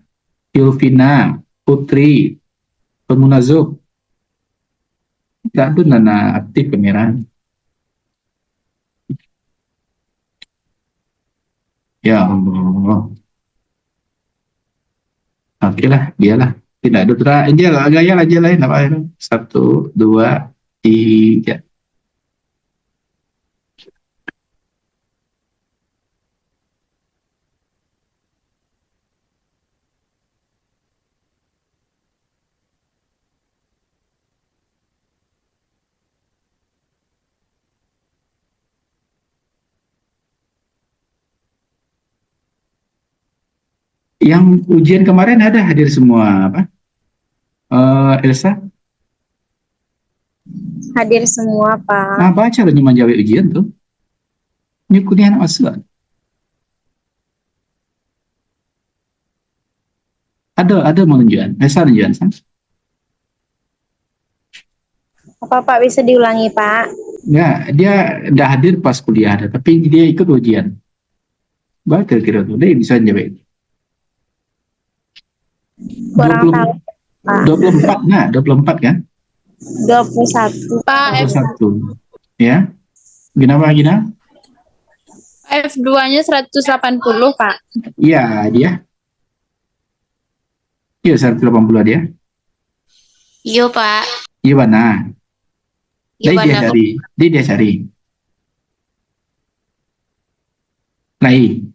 Yulvina, Putri, pengguna Zoom. Tak ada nana aktif kamera. Ya Allah. Oke lah, biarlah. Tidak ada aja lah, gaya aja lah. 1, 2, 3. Yang ujian kemarin ada hadir semua apa? Elsa? Hadir semua, Pak. Nah, baca lah cuma jawab ujian tuh. Ini kuliah anak masuk. Ada mau tunjukan. Masa tunjukan, San? Apa Pak bisa diulangi, Pak? Ya, dia udah hadir pas kuliah ada, tapi dia ikut ujian. Baik kira-kira tuh, dia bisa jawab. Kurang 20 tahu, Pak. 24, nah 24 kan? 21. Pak, 21. Ya. Gina? F2-nya 180, Pak. Iya, dia. Iya, 180 dia. Iya, Pak. Iya, mana? Gimana, Pak? Dia cari. Lai.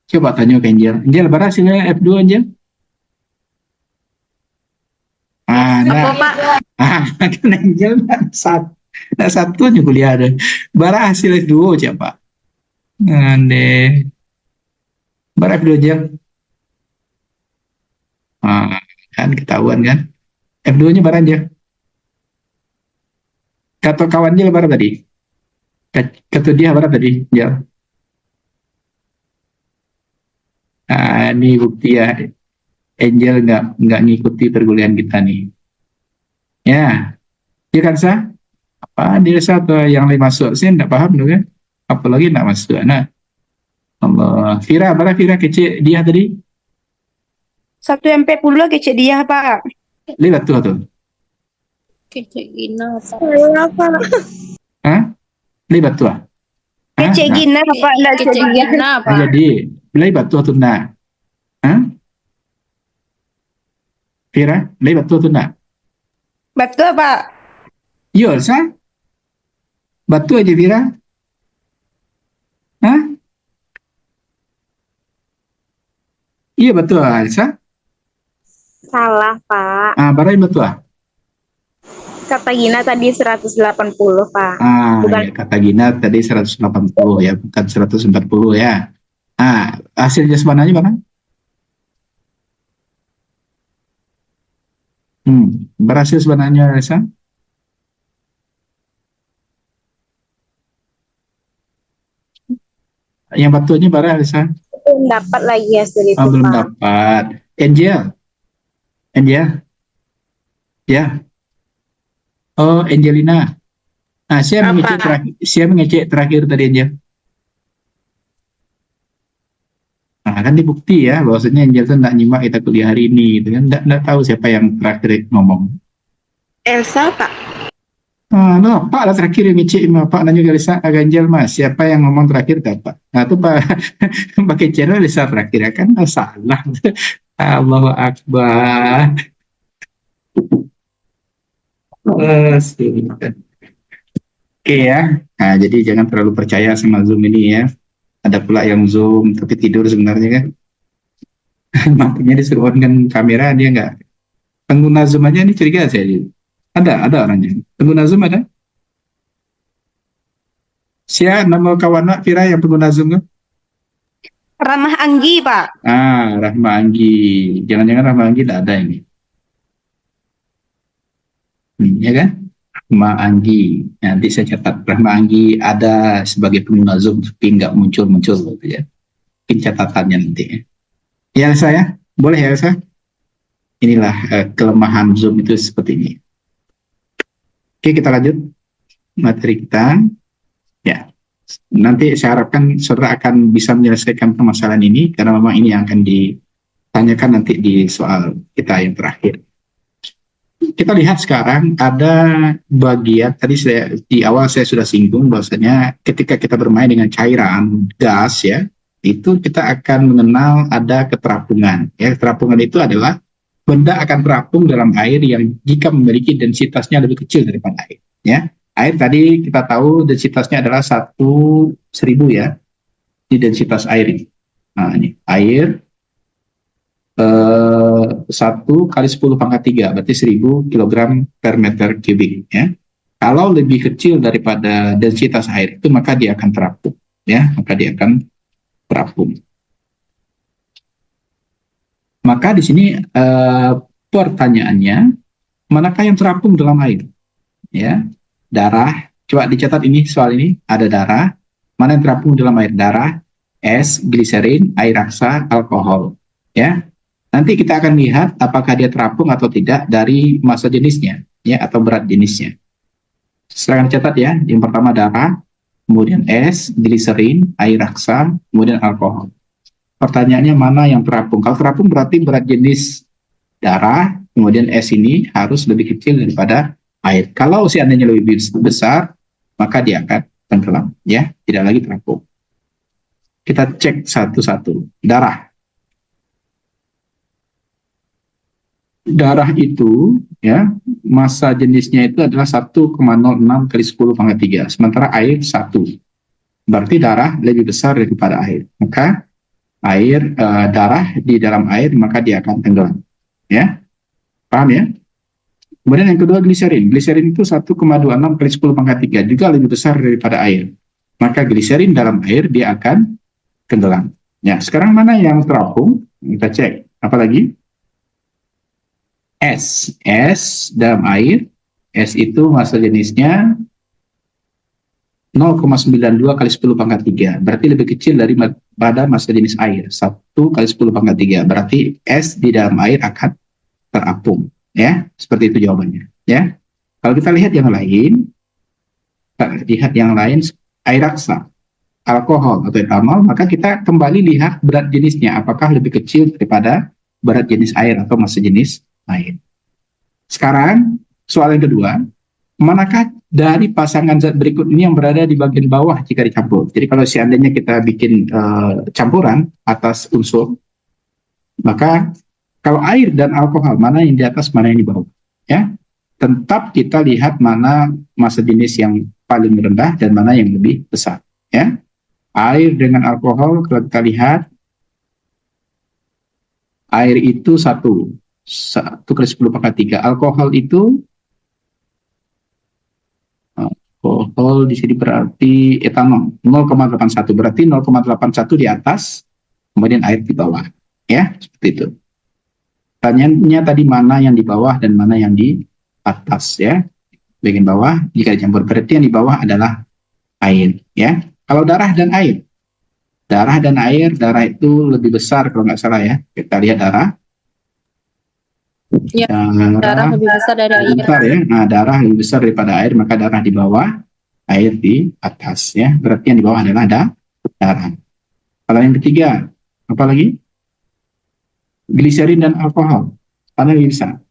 Coba tanya ke Angel. Angel, berapa hasilnya F2, Angel? Apa, Pak? Kan Angel nggak satu aja kuliah ada. Berapa hasil F2 siapa? Ande. Berapa F2 Angel? Kan ketahuan kan? F2-nya berapa aja? Kata kawan dia berapa tadi? Kata dia berapa tadi? Ya. Ini bukti ya. Angel nggak ngikuti perkuliahan kita nih. Ya, ya kan sah? Apa dia satu yang lain masuk sih nggak paham dong kan? Apalagi nggak masuk. Nah, Allah. Vira, berapa Vira kecil dia tadi? 140 kecil dia, Pak. Lihat tuh. Kecil Gina, Pak. Apa? Hah? Lihat tuh. Kecil Gina, Pak. Nggak Kecil dia. Gina, Pak. Jadi, lihat tuh nah. Hah? Vira, lihat tuh nah. Betul, Pak. Iya, sah? Betul aja Vira. Hah? Iya betul, Alisa. Salah, Pak. Barai betul. Kata Gina tadi 180, Pak. Bukan. Ya, kata Gina tadi 180 ya, bukan 140 ya. Hasilnya sebenarnya mana? Berhasil sebenarnya, Alisa? Yang betulnya berapa, Alisa? Belum dapat lagi hasil itu, Belum Pak. dapat. Angel, ya. Oh, Angelina. Saya mengecek terakhir tadi Angel. Kan dibukti ya, bahwasanya Angel itu nggak nyimak kita kuliah hari ini, gitu kan? Nggak tahu siapa yang terakhir ngomong. Elsa, Pak. Pak lah terakhir yang ngecek, Pak nanya ke Lisa, Angel mas, siapa yang ngomong terakhir Pak? Nah itu Pak, pakai channel Lisa terakhir ya kan? Salah. Allahu Akbar. Oke ya, jadi jangan terlalu percaya sama Zoom ini ya. Ada pula yang Zoom tapi tidur sebenarnya kan. Makanya disuruh on kan kamera, dia nggak. Pengguna Zoom aja ini curiga saya. Ada orangnya. Pengguna Zoom ada? Siapa nama kawan Vira yang pengguna Zoom kan? Ramah Anggi, Pak. Rahma Anggi. Jangan-jangan Rahma Anggi tidak ada ini. Ya kan? Rahma Anggi. Nanti saya catat. Rahma Anggi ada sebagai pengguna Zoom tapi nggak muncul-muncul gitu ya. Mungkin catatannya nanti. Ya saya, boleh ya saya? Inilah kelemahan Zoom itu seperti ini. Oke, kita lanjut materi kita. Ya, nanti saya harapkan saudara akan bisa menyelesaikan permasalahan ini karena memang ini yang akan ditanyakan nanti di soal kita yang terakhir. Kita lihat sekarang ada bagian tadi di awal saya sudah singgung bahwasanya ketika kita bermain dengan cairan gas ya, itu kita akan mengenal ada keterapungan. Ya, keterapungan itu adalah benda akan terapung dalam air yang jika memiliki densitasnya lebih kecil daripada air. Ya, air tadi kita tahu densitasnya adalah 1/1000 ya, di densitas air ini. Nah ini air 1 kali 10⁻³ berarti 1000 kg per meter kubik. Ya, kalau lebih kecil daripada densitas air itu maka dia akan terapung. Ya, maka dia akan terapung. Maka di sini pertanyaannya, manakah yang terapung dalam air? ya, darah. Coba dicatat ini soal ini, ada darah. Mana yang terapung dalam air? Darah, es, gliserin, air raksa, alkohol. Ya, nanti kita akan lihat apakah dia terapung atau tidak dari massa jenisnya, ya, atau berat jenisnya. Silakan catat ya. Yang pertama darah, kemudian es, gliserin, air raksa, kemudian alkohol. Pertanyaannya mana yang terapung? Kalau terapung berarti berat jenis darah, kemudian es ini harus lebih kecil daripada air. Kalau seandainya lebih besar, maka dia akan tenggelam, ya, tidak lagi terapung. Kita cek satu-satu. Darah. Darah itu, ya, massa jenisnya itu adalah 1,06 kali 10 pangkat 3, sementara air 1. Berarti darah lebih besar daripada air. Maka darah di dalam air, maka dia akan tenggelam. Ya, paham ya? Kemudian yang kedua gliserin. Gliserin itu 1,26 kali 10 pangkat 3, juga lebih besar daripada air. Maka gliserin dalam air dia akan tenggelam. Ya, sekarang mana yang terapung? Kita cek. Apalagi? Es. Es dalam air. Es itu massa jenisnya 0,92 kali 10 pangkat 3. Berarti lebih kecil daripada massa jenis air. 1 kali 10 pangkat 3. Berarti es di dalam air akan terapung. Ya, seperti itu jawabannya. Ya, kalau kita lihat yang lain, air raksa, alkohol atau etanol, maka kita kembali lihat berat jenisnya, apakah lebih kecil daripada berat jenis air atau massa jenis air. Sekarang soal yang kedua, manakah dari pasangan zat berikut ini yang berada di bagian bawah jika dicampur? Jadi kalau seandainya kita bikin campuran atas unsur, maka kalau air dan alkohol, mana yang di atas, mana yang di bawah? Ya, tetap kita lihat mana massa jenis yang paling rendah dan mana yang lebih besar. Ya, air dengan alkohol, kalau kita lihat, air itu 1 kali 10 pangkat 3. Alkohol di sini berarti etanol 0,81, berarti 0,81 di atas, kemudian air di bawah. Ya, seperti itu. Pertanyaannya tadi mana yang di bawah dan mana yang di atas, ya. Bagian bawah jika dicampur, berarti yang di bawah adalah air, ya. Kalau darah dan air, darah itu lebih besar kalau nggak salah, ya. Kita lihat darah. Ya, darah lebih besar dari air. Besar, ya. Nah, darah lebih besar daripada air, maka darah di bawah, air di atas, ya. Berarti yang di bawah adalah darah. Kalau yang ketiga, apa lagi? Gliserin dan alkohol, mana lebih besar?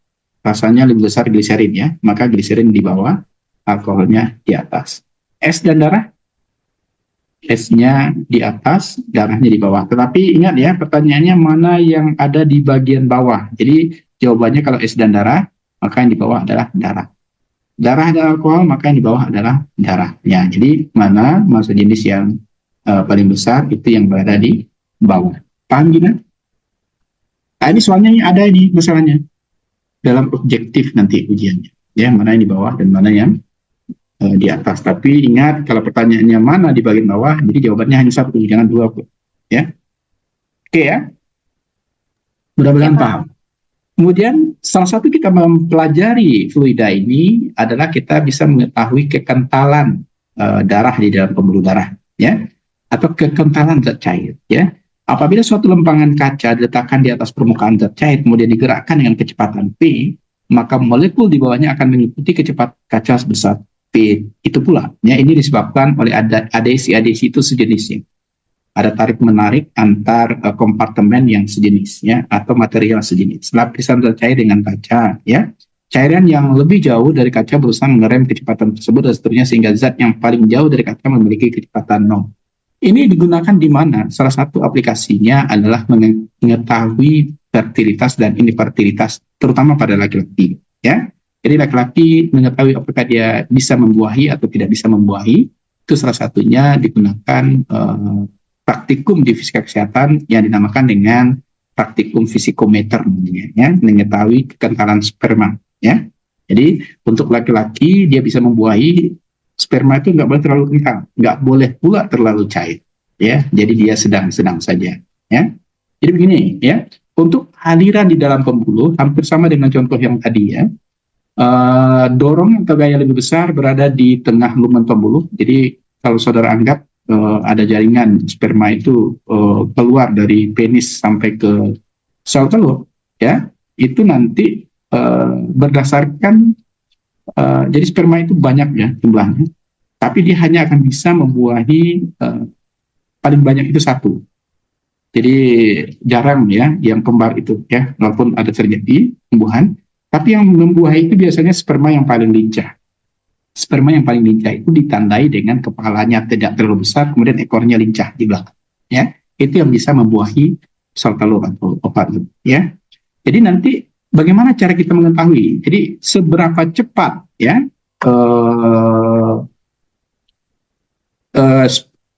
Rasanya lebih besar gliserin, ya, maka gliserin di bawah, alkoholnya di atas. Es dan darah, esnya di atas, darahnya di bawah. Tetapi ingat ya, pertanyaannya mana yang ada di bagian bawah. Jadi jawabannya kalau es dan darah, maka yang di bawah adalah darah. Darah dan alkohol, maka yang di bawah adalah darah. Ya, jadi mana massa jenis yang paling besar itu yang berada di bawah. Paham gimana? Nah, ini soalnya ada ini masalahnya dalam objektif nanti ujiannya, ya, mana yang di bawah dan mana yang di atas. Tapi ingat, kalau pertanyaannya mana di bagian bawah, jadi jawabannya hanya 1, jangan 2, ya. Oke, ya, mudah-mudahan paham. Kemudian salah satu kita mempelajari fluida ini adalah kita bisa mengetahui kekentalan darah di dalam pembuluh darah, ya, atau kekentalan zat cair, ya. Apabila suatu lempangan kaca diletakkan di atas permukaan zat cair, kemudian digerakkan dengan kecepatan V, maka molekul di bawahnya akan mengikuti kecepatan kaca sebesar V. Itu pula, ya, ini disebabkan oleh adesi itu sejenisnya. Ada tarik-menarik antar kompartemen yang sejenis, ya, atau material sejenis. Lapisan zat cair dengan kaca, ya. Cairan yang lebih jauh dari kaca berusaha mengerem kecepatan tersebut dan seterusnya, sehingga zat yang paling jauh dari kaca memiliki kecepatan 0. Ini digunakan di mana? Salah satu aplikasinya adalah mengetahui fertilitas dan infertilitas, terutama pada laki-laki, ya. Jadi laki-laki mengetahui apakah dia bisa membuahi atau tidak bisa membuahi, itu salah satunya digunakan praktikum di fisika kesehatan yang dinamakan dengan praktikum fisikometer, ya, mengetahui kekentalan sperma, ya. Jadi untuk laki-laki dia bisa membuahi, sperma itu nggak boleh terlalu kental, nggak boleh pula terlalu cair, ya. Jadi dia sedang-sedang saja, ya. Jadi begini, ya, untuk aliran di dalam pembuluh hampir sama dengan contoh yang tadi, ya. dorong atau gaya lebih besar berada di tengah lumen pembuluh. Jadi kalau saudara anggap ada jaringan sperma itu keluar dari penis sampai ke sel telur, ya, itu nanti berdasarkan jadi sperma itu banyak ya jumlahnya, tapi dia hanya akan bisa membuahi paling banyak itu satu. Jadi jarang ya yang kembar itu ya, walaupun ada terjadi pembuahan, tapi yang membuahi itu biasanya sperma yang paling lincah. Sperma yang paling lincah itu ditandai dengan kepalanya tidak terlalu besar, kemudian ekornya lincah di belakang. Ya, itu yang bisa membuahi sel telur atau ovat. Ya, jadi nanti bagaimana cara kita mengetahui? Jadi seberapa cepat ya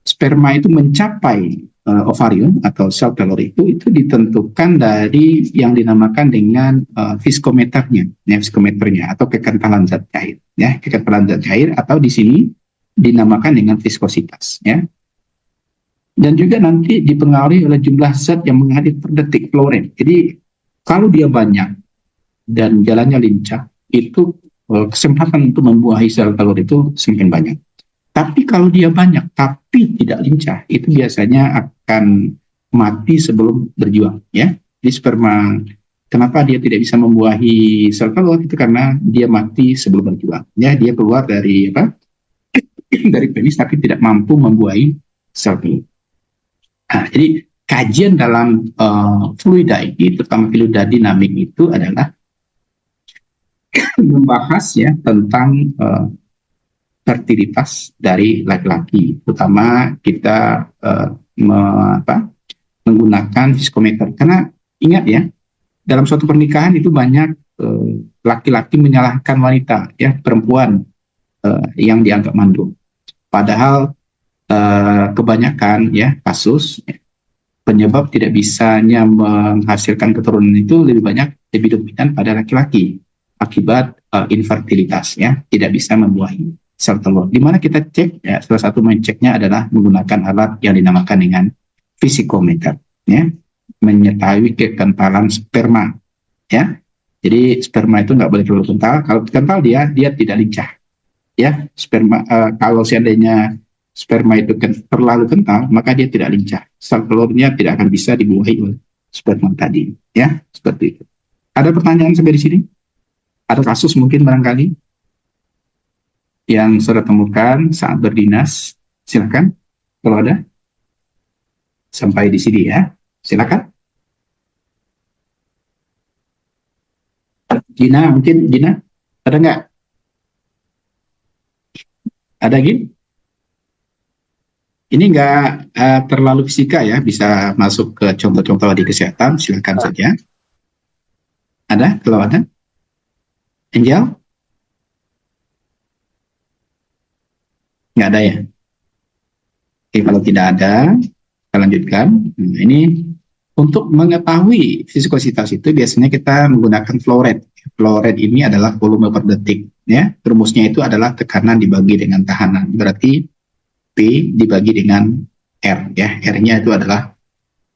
sperma itu mencapai ovarium atau sel telur itu ditentukan dari yang dinamakan dengan viskometernya, ya, viskometernya atau kekentalan zat cair, ya, kekentalan zat cair atau di sini dinamakan dengan viskositas, ya. Dan juga nanti dipengaruhi oleh jumlah zat yang mengalir per detik, flow rate. Jadi kalau dia banyak dan jalannya lincah, itu kesempatan untuk membuahi sel telur itu semakin banyak. Tapi kalau dia banyak tapi tidak lincah, itu biasanya akan mati sebelum berjuang, ya. Di sperma, kenapa dia tidak bisa membuahi sel telur itu karena dia mati sebelum berjuang. Ya, dia keluar dari dari penis tapi tidak mampu membuahi sel telur. Nah, jadi kajian dalam fluida ini, terutama fluida dinamik itu adalah membahas ya tentang fertilitas dari laki-laki, terutama kita menggunakan viskometer. Karena ingat ya, dalam suatu pernikahan itu banyak laki-laki menyalahkan wanita, ya, perempuan yang dianggap mandul. Padahal kebanyakan ya kasus penyebab tidak bisanya menghasilkan keturunan itu lebih dominan pada laki-laki akibat infertilitas, ya, tidak bisa membuahi sel telur. Di mana kita cek, ya, salah satu menceknya adalah menggunakan alat yang dinamakan dengan visikometer, ya, mengetahui kekentalan sperma, ya. Jadi sperma itu nggak boleh terlalu kental. Kalau kental dia tidak lincah, ya. Sperma kalau seandainya sperma itu terlalu kental, maka dia tidak lincah. Sel telurnya tidak akan bisa dibuahi oleh sperma tadi, ya, seperti itu. Ada pertanyaan sampai di sini? Ada kasus mungkin barangkali yang saudara temukan saat berdinas? Silakan, kalau ada. Sampai di sini ya, silakan. Gina, mungkin Gina, ada nggak? Ada Gin? Ini nggak terlalu fisika ya, bisa masuk ke contoh-contoh di kesehatan, silakan saja. Ada, kalau ada? Angel? Nggak ada ya? Oke, kalau tidak ada, kita lanjutkan. Nah, ini untuk mengetahui viskositas itu biasanya kita menggunakan flow rate. Flow rate ini adalah volume per detik, ya. Rumusnya itu adalah tekanan dibagi dengan tahanan. Berarti P dibagi dengan R, ya. R-nya itu adalah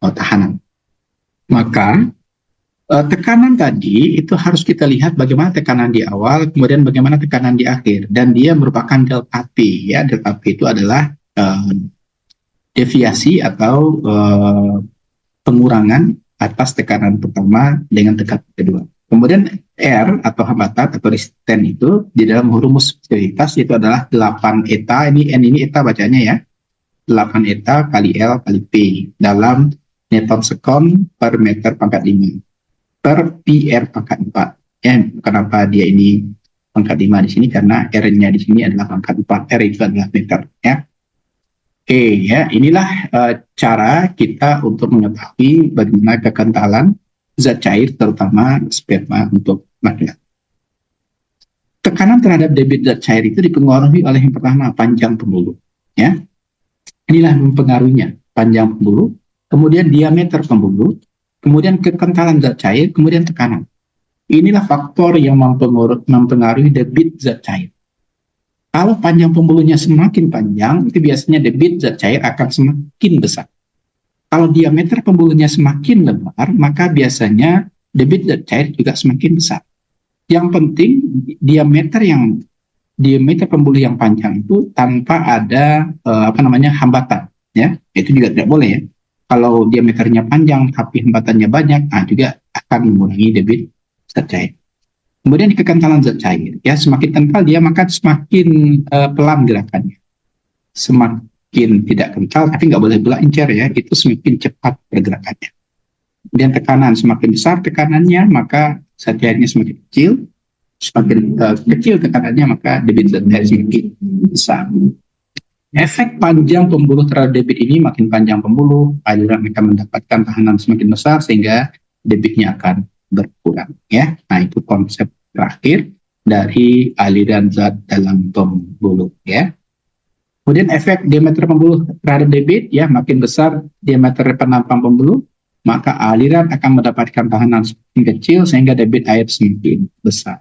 tahanan. Maka tekanan tadi itu harus kita lihat bagaimana tekanan di awal, kemudian bagaimana tekanan di akhir, dan dia merupakan delta P, ya. Delta P itu adalah deviasi atau pengurangan atas tekanan pertama dengan tekanan kedua. Kemudian R atau hambatan atau resisten itu di dalam rumus viskositas itu adalah 8 eta, ini N ini eta bacanya ya, 8 eta kali L kali P dalam Newton sekon per meter pangkat 5 per PR pangkat 4. Ya, kenapa dia ini pangkat 5 di sini? Karena R-nya di sini adalah pangkat 4, R itu adalah meter, ya. Oke, ya, inilah cara kita untuk mengetahui bagaimana kekentalan zat cair, terutama sperma untuk laki-laki. Tekanan terhadap debit zat cair itu dipengaruhi oleh yang pertama panjang pembuluh, ya. Inilah mempengaruhinya, panjang pembuluh, kemudian diameter pembuluh, kemudian kekentalan zat cair, kemudian tekanan. Inilah faktor yang mempengaruhi debit zat cair. Kalau panjang pembuluhnya semakin panjang, itu biasanya debit zat cair akan semakin besar. Kalau diameter pembuluhnya semakin lebar, maka biasanya debit zat cair juga semakin besar. Yang penting diameter pembuluh yang panjang itu tanpa ada hambatan, ya. Itu juga tidak boleh, ya. Kalau diameternya panjang tapi hambatannya banyak, juga akan mengurangi debit zat cair. Kemudian kekentalan zat cair, ya, semakin kental dia maka semakin pelan gerakannya. Semakin tidak kental, tapi nggak boleh pula encer, ya, itu semakin cepat pergerakannya. Kemudian tekanan semakin besar tekanannya, maka zat cairnya semakin kecil. Semakin kecil tekanannya, maka debit zat cair semakin besar. Efek panjang pembuluh terhadap debit ini, makin panjang pembuluh, aliran akan mendapatkan tahanan semakin besar sehingga debitnya akan berkurang, ya. Nah, itu konsep terakhir dari aliran zat dalam pembuluh, ya. Kemudian efek diameter pembuluh terhadap debit, ya, makin besar diameter penampang pembuluh, maka aliran akan mendapatkan tahanan semakin kecil sehingga debit air semakin besar.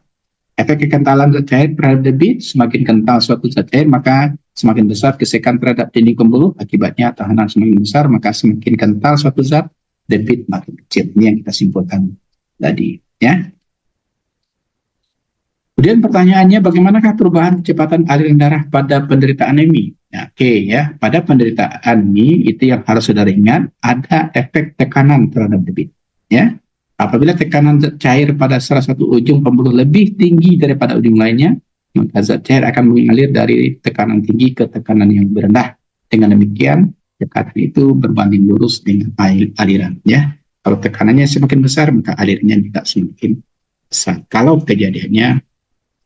Efek kekentalan zat cair terhadap debit, semakin kental suatu zat cair maka semakin besar gesekan terhadap dinding pembuluh, akibatnya tahanan semakin besar maka semakin kental suatu zat, debit makin kecil. Ini yang kita simpulkan tadi, ya. Kemudian pertanyaannya, bagaimanakah perubahan kecepatan aliran darah pada penderita anemi? Nah, ya, pada penderita anemi itu yang harus saudara ingat, ada efek tekanan terhadap debit, ya. Apabila tekanan zat cair pada salah satu ujung pembuluh lebih tinggi daripada ujung lainnya, maka zat cair akan mengalir dari tekanan tinggi ke tekanan yang lebih rendah. Dengan demikian, tekanan itu berbanding lurus dengan aliran, ya. Kalau tekanannya semakin besar, maka alirannya juga semakin besar. Kalau kejadiannya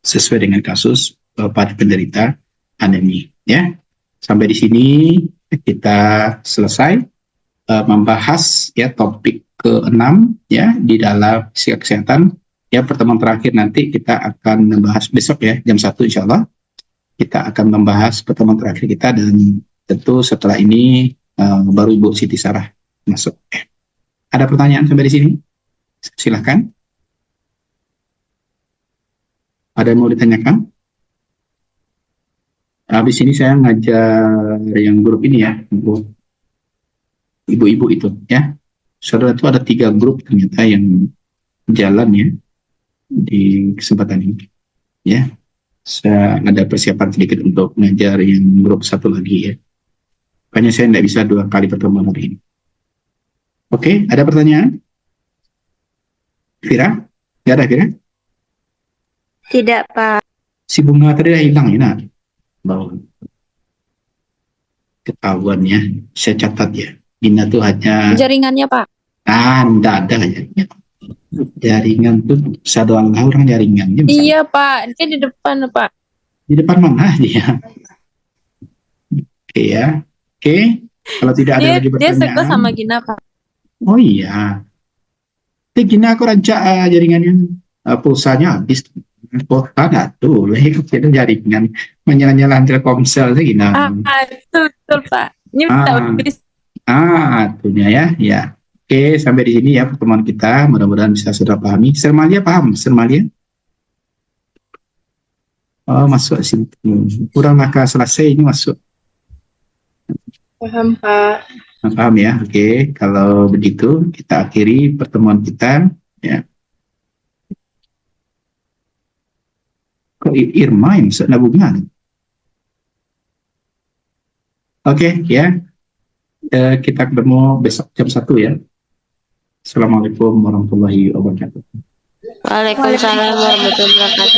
sesuai dengan kasus pada penderita anemi, ya. Sampai di sini kita selesai membahas, ya, topik ke-6, ya, di dalam fisika kesehatan. Ya, pertemuan terakhir nanti kita akan membahas besok, ya, jam 1 insya Allah. Kita akan membahas pertemuan terakhir kita, dan tentu setelah ini baru Ibu Siti Sarah masuk. Ada pertanyaan sampai di sini? Silahkan. Ada yang mau ditanyakan? Habis ini saya ngajar yang grup ini, ya, ibu-ibu itu, ya. Saudara, itu ada 3 grup ternyata yang jalan, ya, di kesempatan ini, ya. Saya ada persiapan sedikit untuk ngajar yang grup satu lagi, ya. Makanya saya tidak bisa 2 kali pertemuan hari ini. Oke, ada pertanyaan? Vira? Nggak ada, Vira? Tidak, Pak. Si bunga tadi udah hilang, ya, nak? Bawah. Ketahuan, ya. Saya catat, ya. Gina tuh hanya... Jaringannya, Pak. Enggak ada jaringan. Jaringan tuh bisa doang orang jaringannya. Iya, Pak. Dia di depan, Pak. Di depan mana dia? Oke, ya. Oke. Kalau tidak ada lagi Dia pertanyaan. suka sama Gina, Pak. Oh iya. Gina aku rancak jaringannya. Pulsanya habis. Kota dah tuh. Itu jaringan. Menyala-nyala Telkomsel tuh Gina. Itu betul, Pak. Ini udah habis. Itunya, ya. Ya. Oke, sampai di sini, ya, pertemuan kita. Mudah-mudahan bisa sudah pahami. Sermalia paham? Sermalia? Oh, masuk sini. Kurang maka selesai ini masuk. Paham, Pak. Paham, ya? Oke, kalau begitu kita akhiri pertemuan kita, ya. Kok Irma yang bisa nabungan? Oke, ya. Kita ketemu besok jam 1, ya. Assalamualaikum warahmatullahi wabarakatuh. Waalaikumsalam warahmatullahi wabarakatuh.